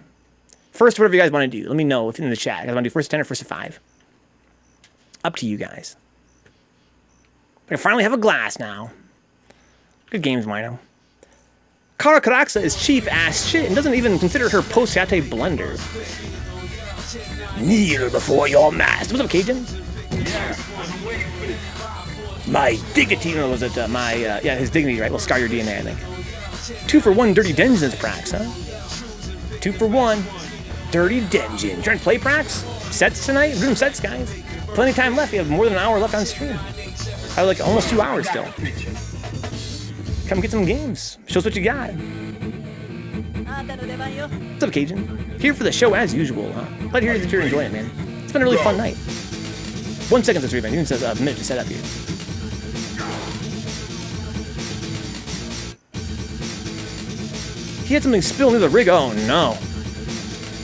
First, whatever you guys want to do. Let me know in the chat. You guys want to do first to 10 or first to 5? Up to you guys. I finally have a glass now. Good games, Wino. Kara Karaxa is cheap ass shit and doesn't even consider her post-Yate blender. Kneel before your master. What's up, Cajun? My dignity, no, was it yeah, his dignity, right? Will scar your DNA, I think. 2 for 1 dirty dungeons, Prax, huh? 2 for 1 dirty dungeon. Trying to play Prax? Sets tonight? We're doing sets, guys. Plenty of time left. We have more than an hour left on stream. I have like almost 2 hours still. Come get some games. Show us what you got. What's up, Cajun? Here for the show as usual, huh? Glad to hear that you're enjoying it, man. It's been a really fun night. 1 second to rebound. You can a minute to set up here. He had something spill into the rig. Oh no.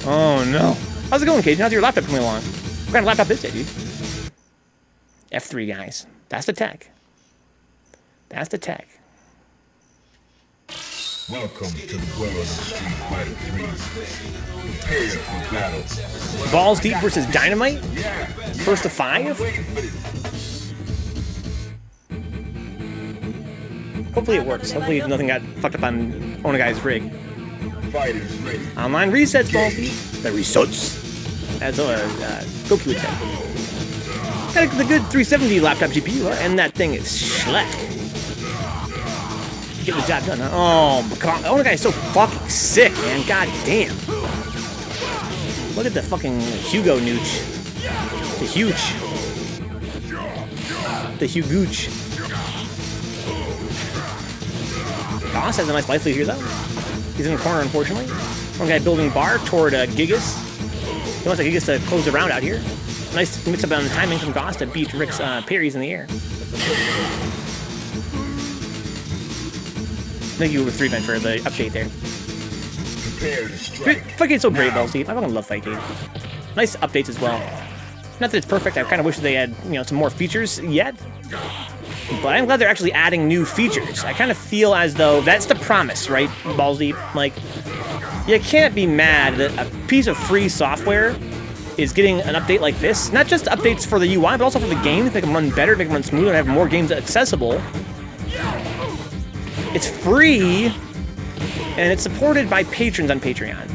Oh no. How's it going, Cajun? How's your laptop coming along? What kind of laptop is it, dude? F3, guys. That's the tech. That's the tech. Welcome to the world of Street Fighter 3. Prepare for battle. Balls Deep versus Dynamite? First to 5? Hopefully it works. Hopefully nothing got fucked up on Onagai's rig. Fighters ready. Online resets, Balls Deep. The resets. as Goku would say. Got the good 370 laptop GPU, and that thing is schleck. Get the job done, huh? Oh my god, Onagai is so fucking sick, man. God damn. Look at the fucking Hugo nooch. The huge. The Hugooch. Goss has a nice life lead here, though. He's in the corner, unfortunately. Onagai building bar toward Gigas. He wants Gigas to close the round out here. Nice mix up on the timing from Goss to beat Rick's parries in the air. Thank you, 3-Man, for the update there. Fight Gate's so great, though, Steve. I fucking love Fight Gate. Nice updates as well. Not that it's perfect. I kind of wish they had, you know, some more features yet. But I'm glad they're actually adding new features. I kind of feel as though that's the promise, right, Balls Deep? Like, you can't be mad that a piece of free software is getting an update like this. Not just updates for the UI, but also for the game to make them run better, make them run smoother, and have more games accessible. It's free, and it's supported by patrons on Patreon.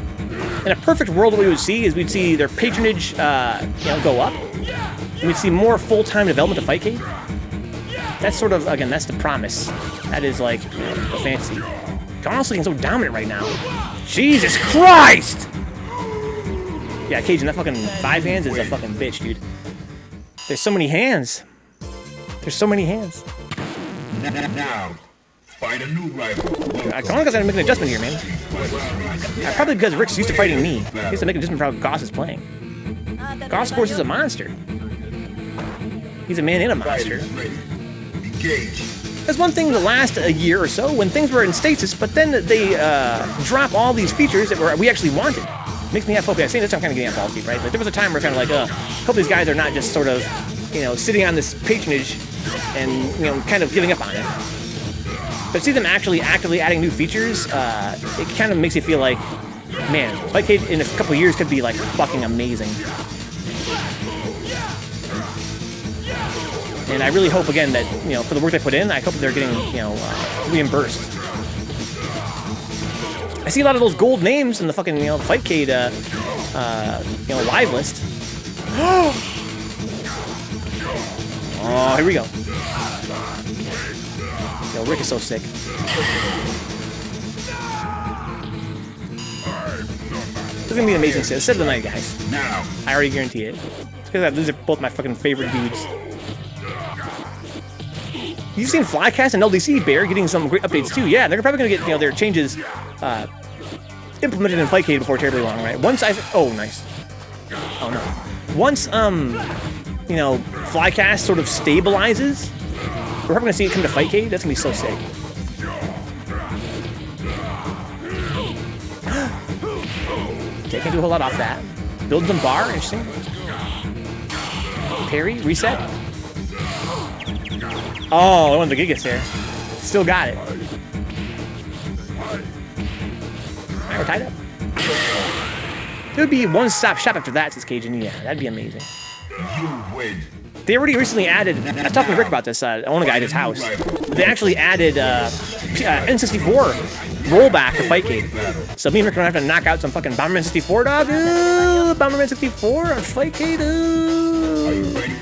In a perfect world, what we would see is we'd see their patronage, go up. And we'd see more full-time development of Fightcade. That's sort of, again, that's the promise. That is, like, the fantasy. Goss looking so dominant right now. Jesus Christ! Yeah, Cajun, that fucking 5 hands is a fucking bitch, dude. There's so many hands. There's so many hands. Now, find a new rival. I kind of gotta make an adjustment here, man. Probably because Rick's used to fighting me. He has to make an adjustment for how Goss is playing. Goss, of course, is a monster. He's a man and a monster. There's one thing that lasts a year or so when things were in stasis, but then they drop all these features that we actually wanted. Makes me have hope. I say this, I'm kind of getting at Balls Deep, right? Like, there was a time where kind of like, hope these guys are not just sort of, sitting on this patronage and, kind of giving up on it. But to see them actually actively adding new features, it kind of makes you feel like, man, Fightcade in a couple years could be like fucking amazing. And I really hope again that, for the work they put in, I hope they're getting, reimbursed. I see a lot of those gold names in the fucking, Fightcade, live list. Oh, here we go. Yo, Rick is so sick. This is gonna be an amazing set. Set of the night, guys. I already guarantee it. It's because these are both my fucking favorite dudes. You've seen Flycast and LDC Bear getting some great updates too. Yeah, they're probably gonna get their changes implemented in Fightcade before terribly long, right? Once nice. Oh no. Once Flycast sort of stabilizes, we're probably gonna see it come to Fightcade. That's gonna be so sick. Okay, can't do a whole lot off that. Build some bar, interesting. Parry, reset. Oh, one of the Gigas there. Still got it. Alright, we're tied up. It would be one-stop shop after that, says Cajun. Yeah, that'd be amazing. They already recently added, I was talking to Rick about this, Onagai at his house. They actually added N64 rollback to Fightcade. So me and Rick are gonna have to knock out some fucking Bomberman 64, dog. Ooh, Bomberman 64 on Fightcade. Ooh. Are you ready?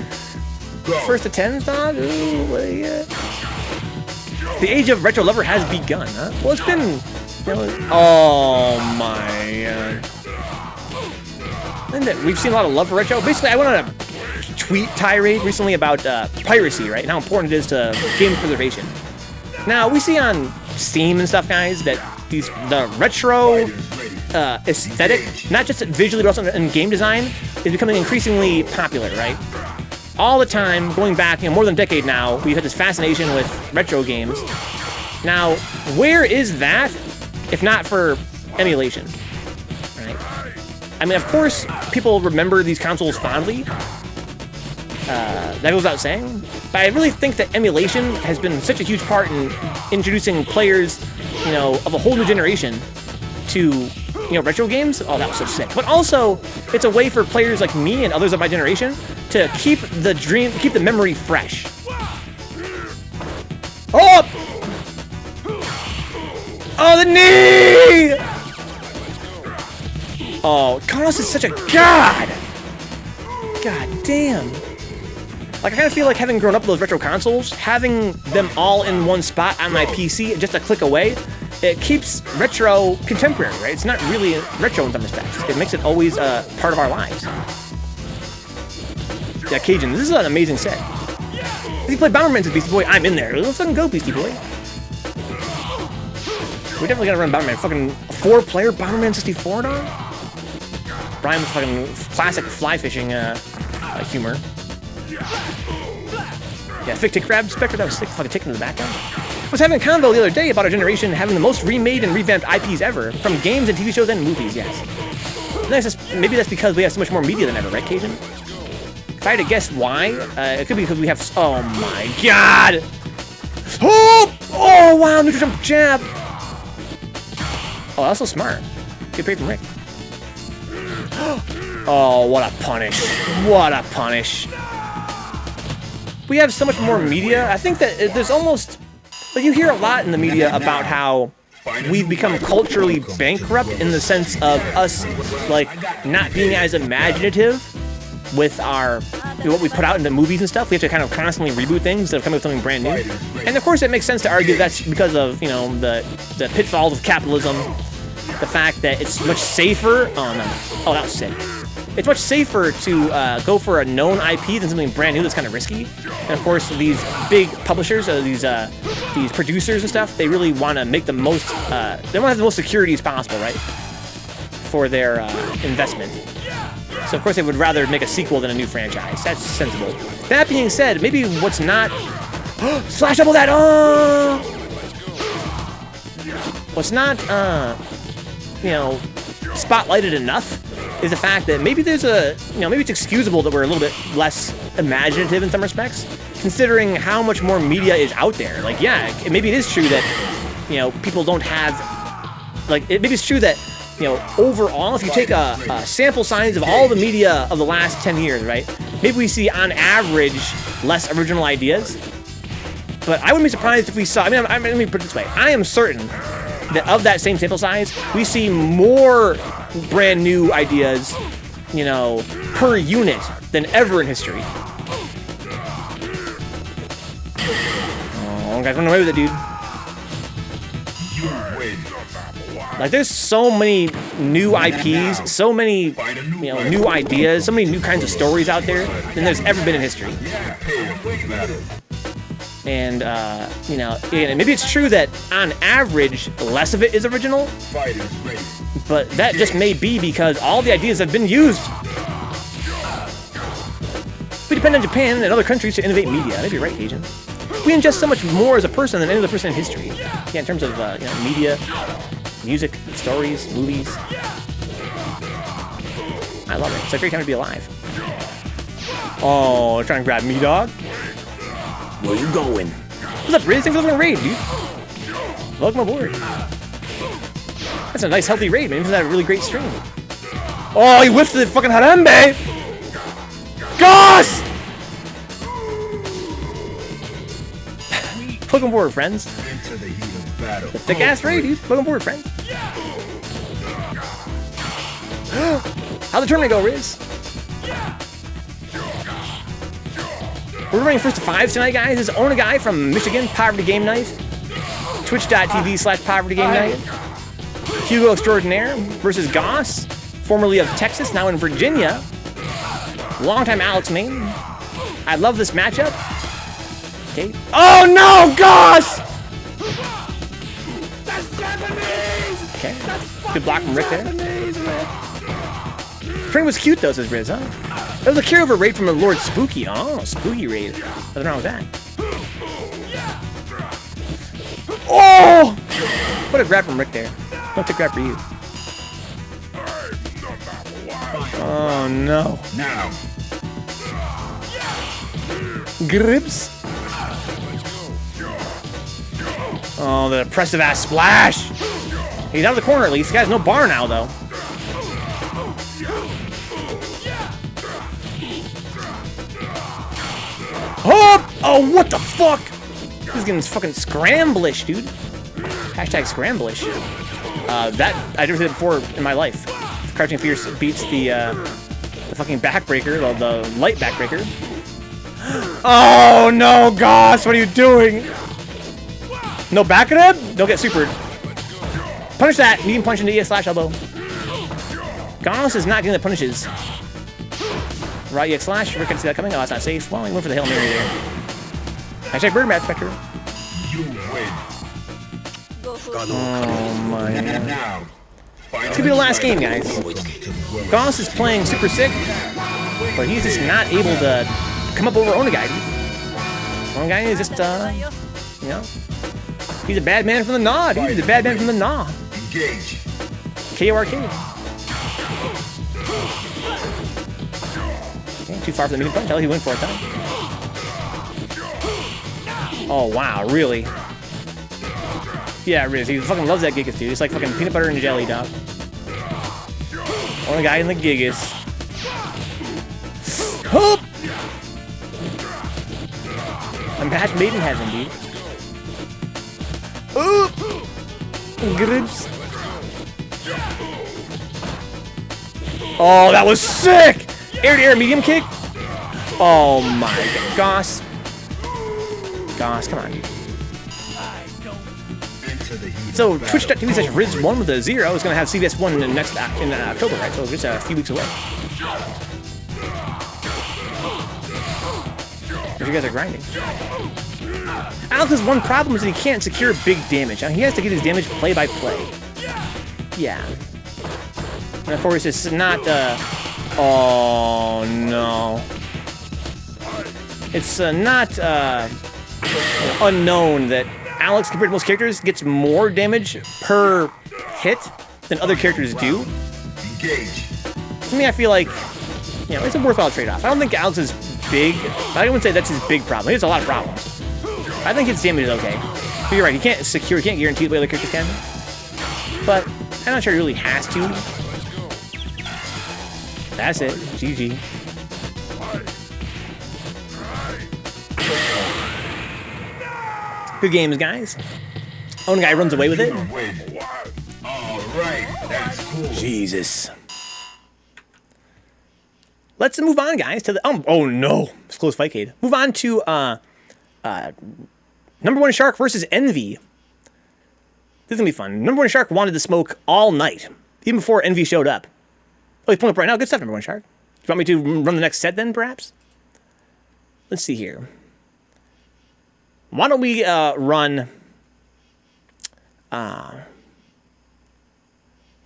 First to 10s, dog. Ooh, yeah. The age of retro lover has begun, huh? Well, it's been, oh my. And we've seen a lot of love for retro. Basically, I went on a tweet tirade recently about piracy, right? And how important it is to game preservation. Now, we see on Steam and stuff, guys, that the retro aesthetic, not just visually, but also in game design, is becoming increasingly popular, right? All the time, going back, more than a decade now, we've had this fascination with retro games. Now, where is that, if not for emulation, right? I mean, of course, people remember these consoles fondly. That goes without saying. But I really think that emulation has been such a huge part in introducing players, of a whole new generation to, retro games. Oh, that was so sick. But also, it's a way for players like me and others of my generation to keep the memory fresh. Oh! Oh, the knee! Oh, Goss is such a god! God damn. Like, I kind of feel like having grown up with those retro consoles, having them all in one spot on my PC, just a click away, it keeps retro contemporary, right? It's not really retro in some respects. It makes it always part of our lives. Yeah, Cajun, this is an amazing set. If you play Bomberman with Beastie Boy, I'm in there. Let's fucking go, Beastie Boy. We definitely gotta run Bomberman. Fucking 4-player Bomberman 64 now? Brian with fucking classic fly fishing humor. Yeah, Fick Tick Grab Spectre, that was sick. Fucking ticking in the background. I was having a convo the other day about our generation having the most remade and revamped IPs ever, from games and TV shows and movies, yes. Maybe that's because we have so much more media than ever, right, Cajun? If I had to guess why, it could be because we have... Oh my god! Oh wow, neutral jump jab! Oh, that's so smart. Good play from Rick. Oh, what a punish. What a punish. We have so much more media. I think that there's almost... Like, you hear a lot in the media about how we've become culturally bankrupt in the sense of us, like, not being as imaginative with our... what we put out into movies and stuff. We have to kind of constantly reboot things instead of coming up with something brand new. And of course it makes sense to argue that's because of, you know, the pitfalls of capitalism. The fact that it's much safer... Oh, no. Oh, that was sick. It's much safer to go for a known IP than something brand new that's kind of risky. And of course, these big publishers, these producers and stuff, they really want to make the most... they want to have the most security as possible, right? For their investment. So of course they would rather make a sequel than a new franchise. That's sensible. That being said, maybe what's not... Slash double that! Oh! What's not, you know, spotlighted enough is the fact that maybe there's a, you know, maybe it's excusable that we're a little bit less imaginative in some respects, considering how much more media is out there. Like, yeah, maybe it is true that, you know, people don't have, like, maybe it's true that, you know, overall, if you take a sample size of all the media of the last 10 years, right, maybe we see, on average, less original ideas. But I wouldn't be surprised if we saw, let me put it this way, I am certain that of that same sample size, we see more brand new ideas, you know, per unit than ever in history. Oh, guys, run away with it, dude. Like, there's so many new IPs, so many, you know, new ideas, so many new kinds of stories out there than there's ever been in history. And, you know, maybe it's true that, on average, less of it is original, but that just may be because all the ideas have been used. We depend on Japan and other countries to innovate media. Maybe you're right, Cajun. We ingest so much more as a person than any other person in history. Yeah, in terms of, you know, media, music, stories, movies. I love it. It's a great time to be alive. Oh, trying to grab me, dog. Where you going? What's up, Riz? Thanks for the raid, dude. Welcome aboard. That's a nice, healthy raid, man. Isn't that a really great stream? Oh, he whiffed the fucking Harambe! Goss! Welcome aboard, friends. The thick-ass raid, dude. Welcome aboard, friend. How'd the tournament go, Riz? We're running first to 5s tonight, guys. This is Onagai from Michigan, Poverty Game Night. Twitch.tv/Poverty Game Night. Hugo Extraordinaire versus Goss, formerly of Texas, now in Virginia. Longtime Alex main. I love this matchup. Okay. Oh no, Goss! That's Japanese! Okay. Good block from Rick there. Train was cute though, says Riz, huh? That was a carryover raid from a Lord Spooky. Oh, Spooky raid. Nothing wrong with that. Oh! What a grab from Rick there. Don't take grab for you. Oh no. Now. Grips. Oh, the impressive ass splash. He's out of the corner at least. He has no bar now though. Oh! Oh, what the fuck? He's getting fucking scramblish, dude. Hashtag scramblish. That, I've never said it before in my life. Crouching Fierce beats the fucking backbreaker, the light backbreaker. Oh no, Goss, what are you doing? No back at him? Don't get supered. Punish that. Medium punch into EX slash elbow. Goss is not getting the punishes. Right EX slash. Rick can see that coming. Oh, that's not safe. Well, he went for the Hail Mary there. Hashtag Bird Match Spectre. You win. Oh my god. Now, It's gonna be the last game, guys. Goss is playing super sick, but he's just not able to come up over Onagai. Onagai is just, you know, he's a bad man from the Nod. He's a bad man from the Nah. engage. KORK. Okay, too far for the medium punch. Hell, he went for it, though. Oh, wow, really? Yeah, Riz, he fucking loves that Gigas, dude. It's like fucking peanut butter and jelly, dog. Onagai in the Gigas. Hoop! A match made in heaven, dude. Oop! Grips. Oh, that was sick! Air-to-air medium kick? Oh my god. Goss. Goss, come on. So, Twitch.tv/Riz1 with a 0 is going to have CBS 1 in October, right? So, just a few weeks away. If you guys are grinding. Alex's one problem is that he can't secure big damage. He has to get his damage play by play. Yeah. And of course, it's not, oh no. It's not, unknown that Alex, compared to most characters, gets more damage per hit than other characters do. Engage. To me, I feel like, you know, it's a worthwhile trade-off. I don't think Alex is big, but I wouldn't say that's his big problem. He has a lot of problems. I think his damage is okay. But you're right, he can't guarantee the way other characters can. But I'm not sure he really has to. That's it. GG. Good games, guys. Onagai runs away with it. Alright, that's cool. Jesus. Let's move on, guys, to the... oh, no. It's close fight, Cade. Move on to number one Shark versus Envy. This is going to be fun. Number one Shark wanted to smoke all night, even before Envy showed up. Oh, he's pulling up right now. Good stuff, number one Shark. Do you want me to run the next set then, perhaps? Let's see here. Why don't we run... we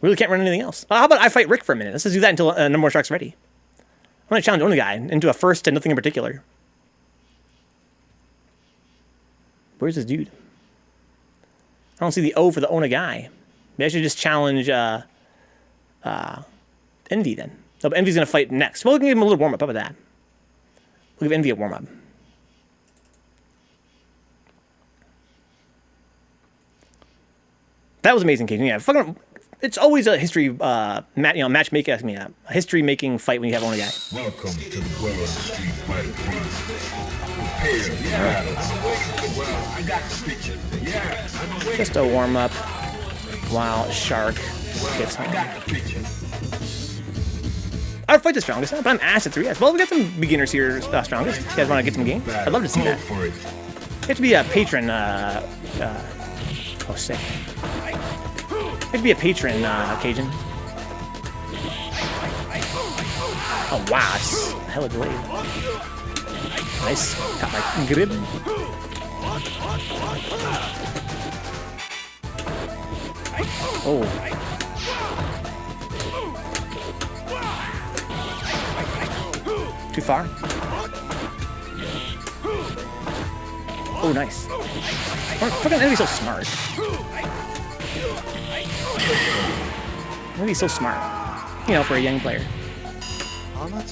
really can't run anything else. How about I fight Rick for a minute? Let's just do that until number one Shark's ready. I'm going to challenge Onagai into a first and nothing in particular. Where's this dude? I don't see the O for the Onagai. Maybe I should just challenge Envy then. No, but Envy's going to fight next. Well, we can give him a little warm-up. How about that? We'll give Envy a warm-up. That was amazing, Cajun. Yeah, fucking... It's always a history, matchmaking, a history-making fight when you have Onagai. Welcome to the well of the street fighter. Prepare, yeah. Well, I got the picture. Yeah, I'm Just a warm-up while Shark gets home. I got the picture. I'd fight the strongest, but I'm ass at 3S. Well, we got some beginners here, strongest. You guys want to get some game? I'd love to see that. For it. You have to be a patron, oh, sick. You have to be a patron, Cajun. Oh, wow, it's hella delayed. Nice. Got my grip. Oh. Too far? Oh, nice. Fucking Envy's so smart. Envy's so smart. You know, for a young player.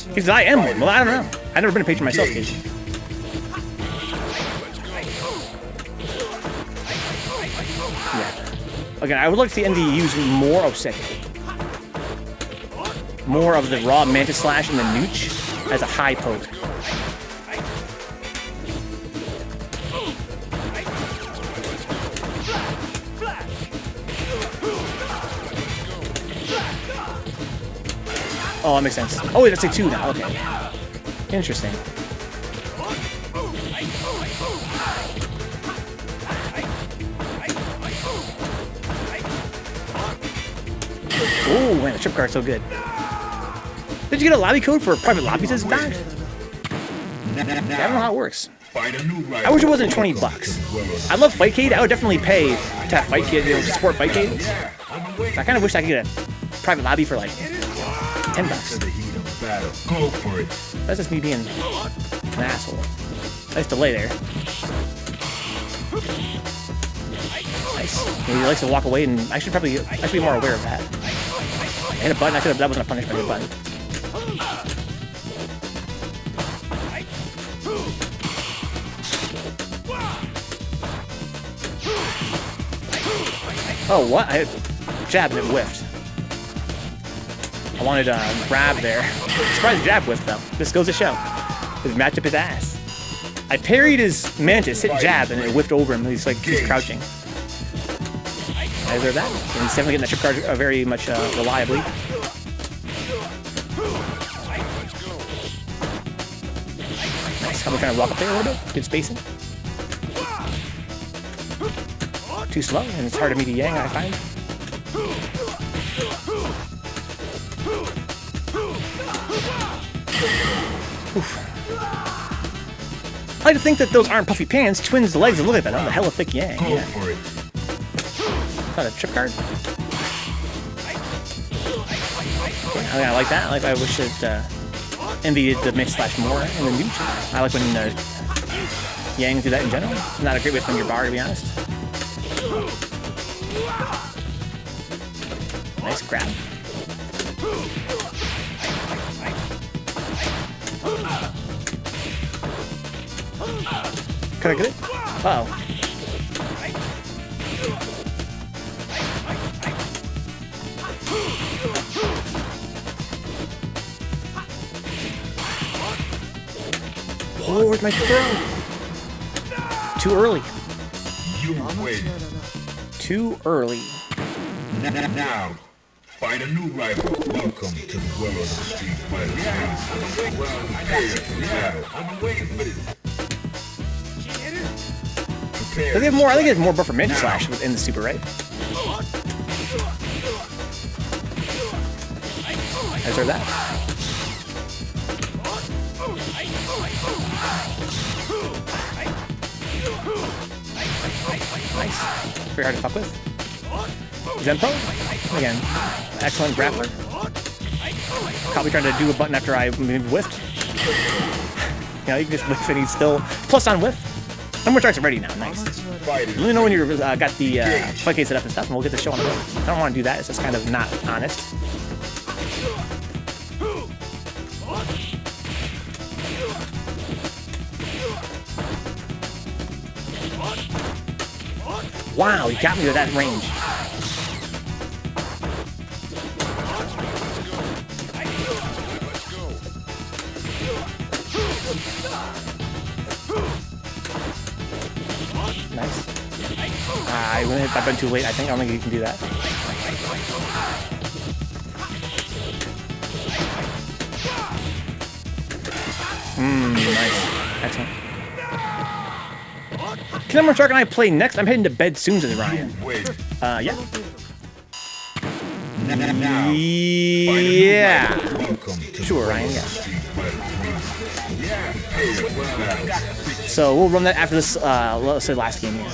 Because I am one. Well, I don't know. I've never been a patron myself, Cage. Yeah. Again, I would like to see Envy use more... Oh, sick. More of the raw Mantis Slash and the Nooch as a high poke. Oh, that makes sense. Oh, wait, that's a 2 now. Okay. Interesting. Oh, man, the trip card's so good. Did you get a lobby code for a private lobby, says Doc? I don't know how it works. I wish it wasn't 20 bucks. I love Fightcade. I would definitely pay to have Fightcade, you know, to support Fightcade. I kind of wish I could get a private lobby for like 10 bucks. That's just me being an asshole. Nice delay there. Nice. Maybe he likes to walk away, and I should be more aware of that. I hit a button. That wasn't a punishment. I hit a button. Oh, what? I jabbed and it whiffed. I wanted to grab there. Surprised the jab whiffed, though. This goes to show. His matchup his ass. I parried his Mantis, hit jab, and it whiffed over him. He's crouching. Is there that? And he's definitely getting that trip card very much reliably. Nice. I'm trying to walk up there a little bit. Good spacing. Too slow, and it's hard to meet a Yang, I find. Oof. I like to think that those aren't puffy pants. Twins the legs and look at that. I'm a hella thick Yang. Yeah. Got a trip card. I like that. I wish it Envy did the mix / more in the neutral. I like when Yang do that in general. It's not a great way to spend your bar, to be honest. Nice grab. Can I get it? Uh-oh. Oh, where's my throw? Too early. You win. Too early. Now, find a new rival. Welcome to the world of the street fighter. I've been waiting for this. They have more. I think it has more buffer Mantis Slash in the super, right? I heard that. Nice. Very hard to fuck with. Zenpo. Again, excellent grappler. Caught me trying to do a button after I maybe whiffed. You know, you can just whiff and he's still plus on whiff. Number strikes are ready now. Nice. Let me know when you've got the fight case set up and stuff, and we'll get the show on the road. I don't want to do that. It's just kind of not honest. Wow, he got me to that range. Nice. I've been too late. I don't think you can do that. Nice. Excellent. Can Shark and I play next? I'm heading to bed soon, says Ryan. Yeah. Yeah. Sure, Ryan, yes. So we'll run that after this, let's say last game here.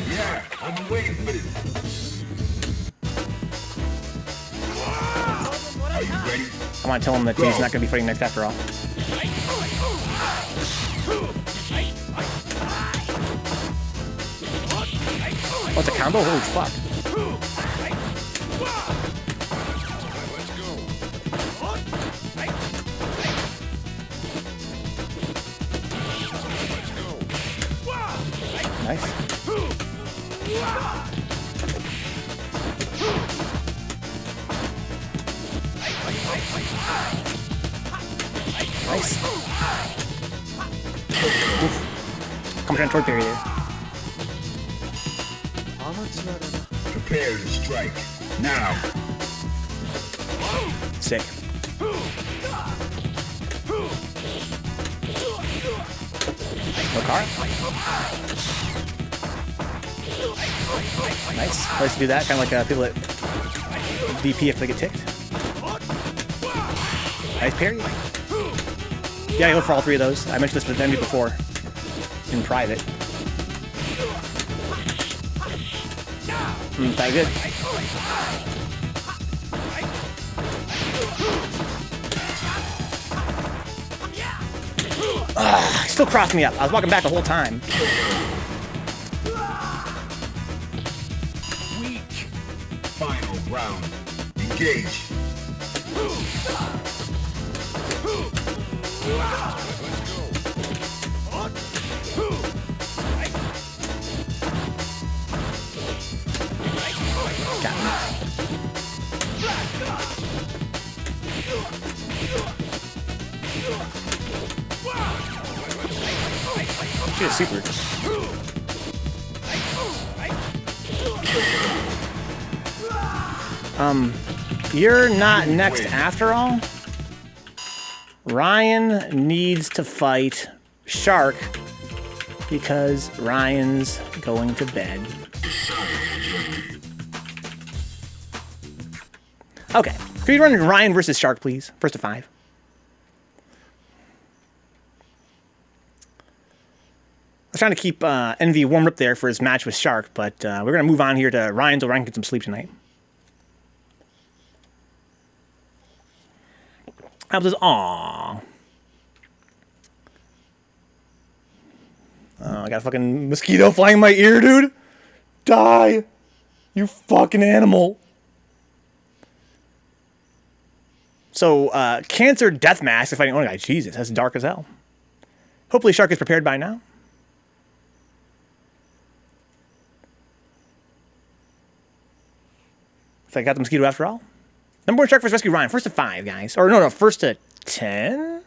Yeah, I'm waiting for this. Are you ready? I want to tell him that he's not going to be fighting next after all. Oh, it's a combo? Holy fuck. Nice. Nice. Oof. Come trying to torque parry there. Prepare to strike. Now. Sick. No car. Nice. Nice to do that. Kind of like people that DP if they get ticked. Nice parry. Yeah, I go for all three of those. I mentioned this with Envy before. In private. That good. Still crossed me up. I was walking back the whole time. Weak. Final round. Engage. Got him. She is super. You're not next after all. Ryan needs to fight Shark because Ryan's going to bed. Okay. Can you run Ryan versus Shark, please? First to 5. I was trying to keep Envy warmed up there for his match with Shark, but we're going to move on here to Ryan until Ryan gets some sleep tonight. I was just, aww. Oh, I got a fucking mosquito flying in my ear, dude. Die. You fucking animal. So, Cancer Death Mask is fighting Onagai. Jesus, that's dark as hell. Hopefully Shark is prepared by now. If I got the mosquito after all. Number 1 Shark versus Rescue Ryan. First to 5, guys. Or no, first to 10?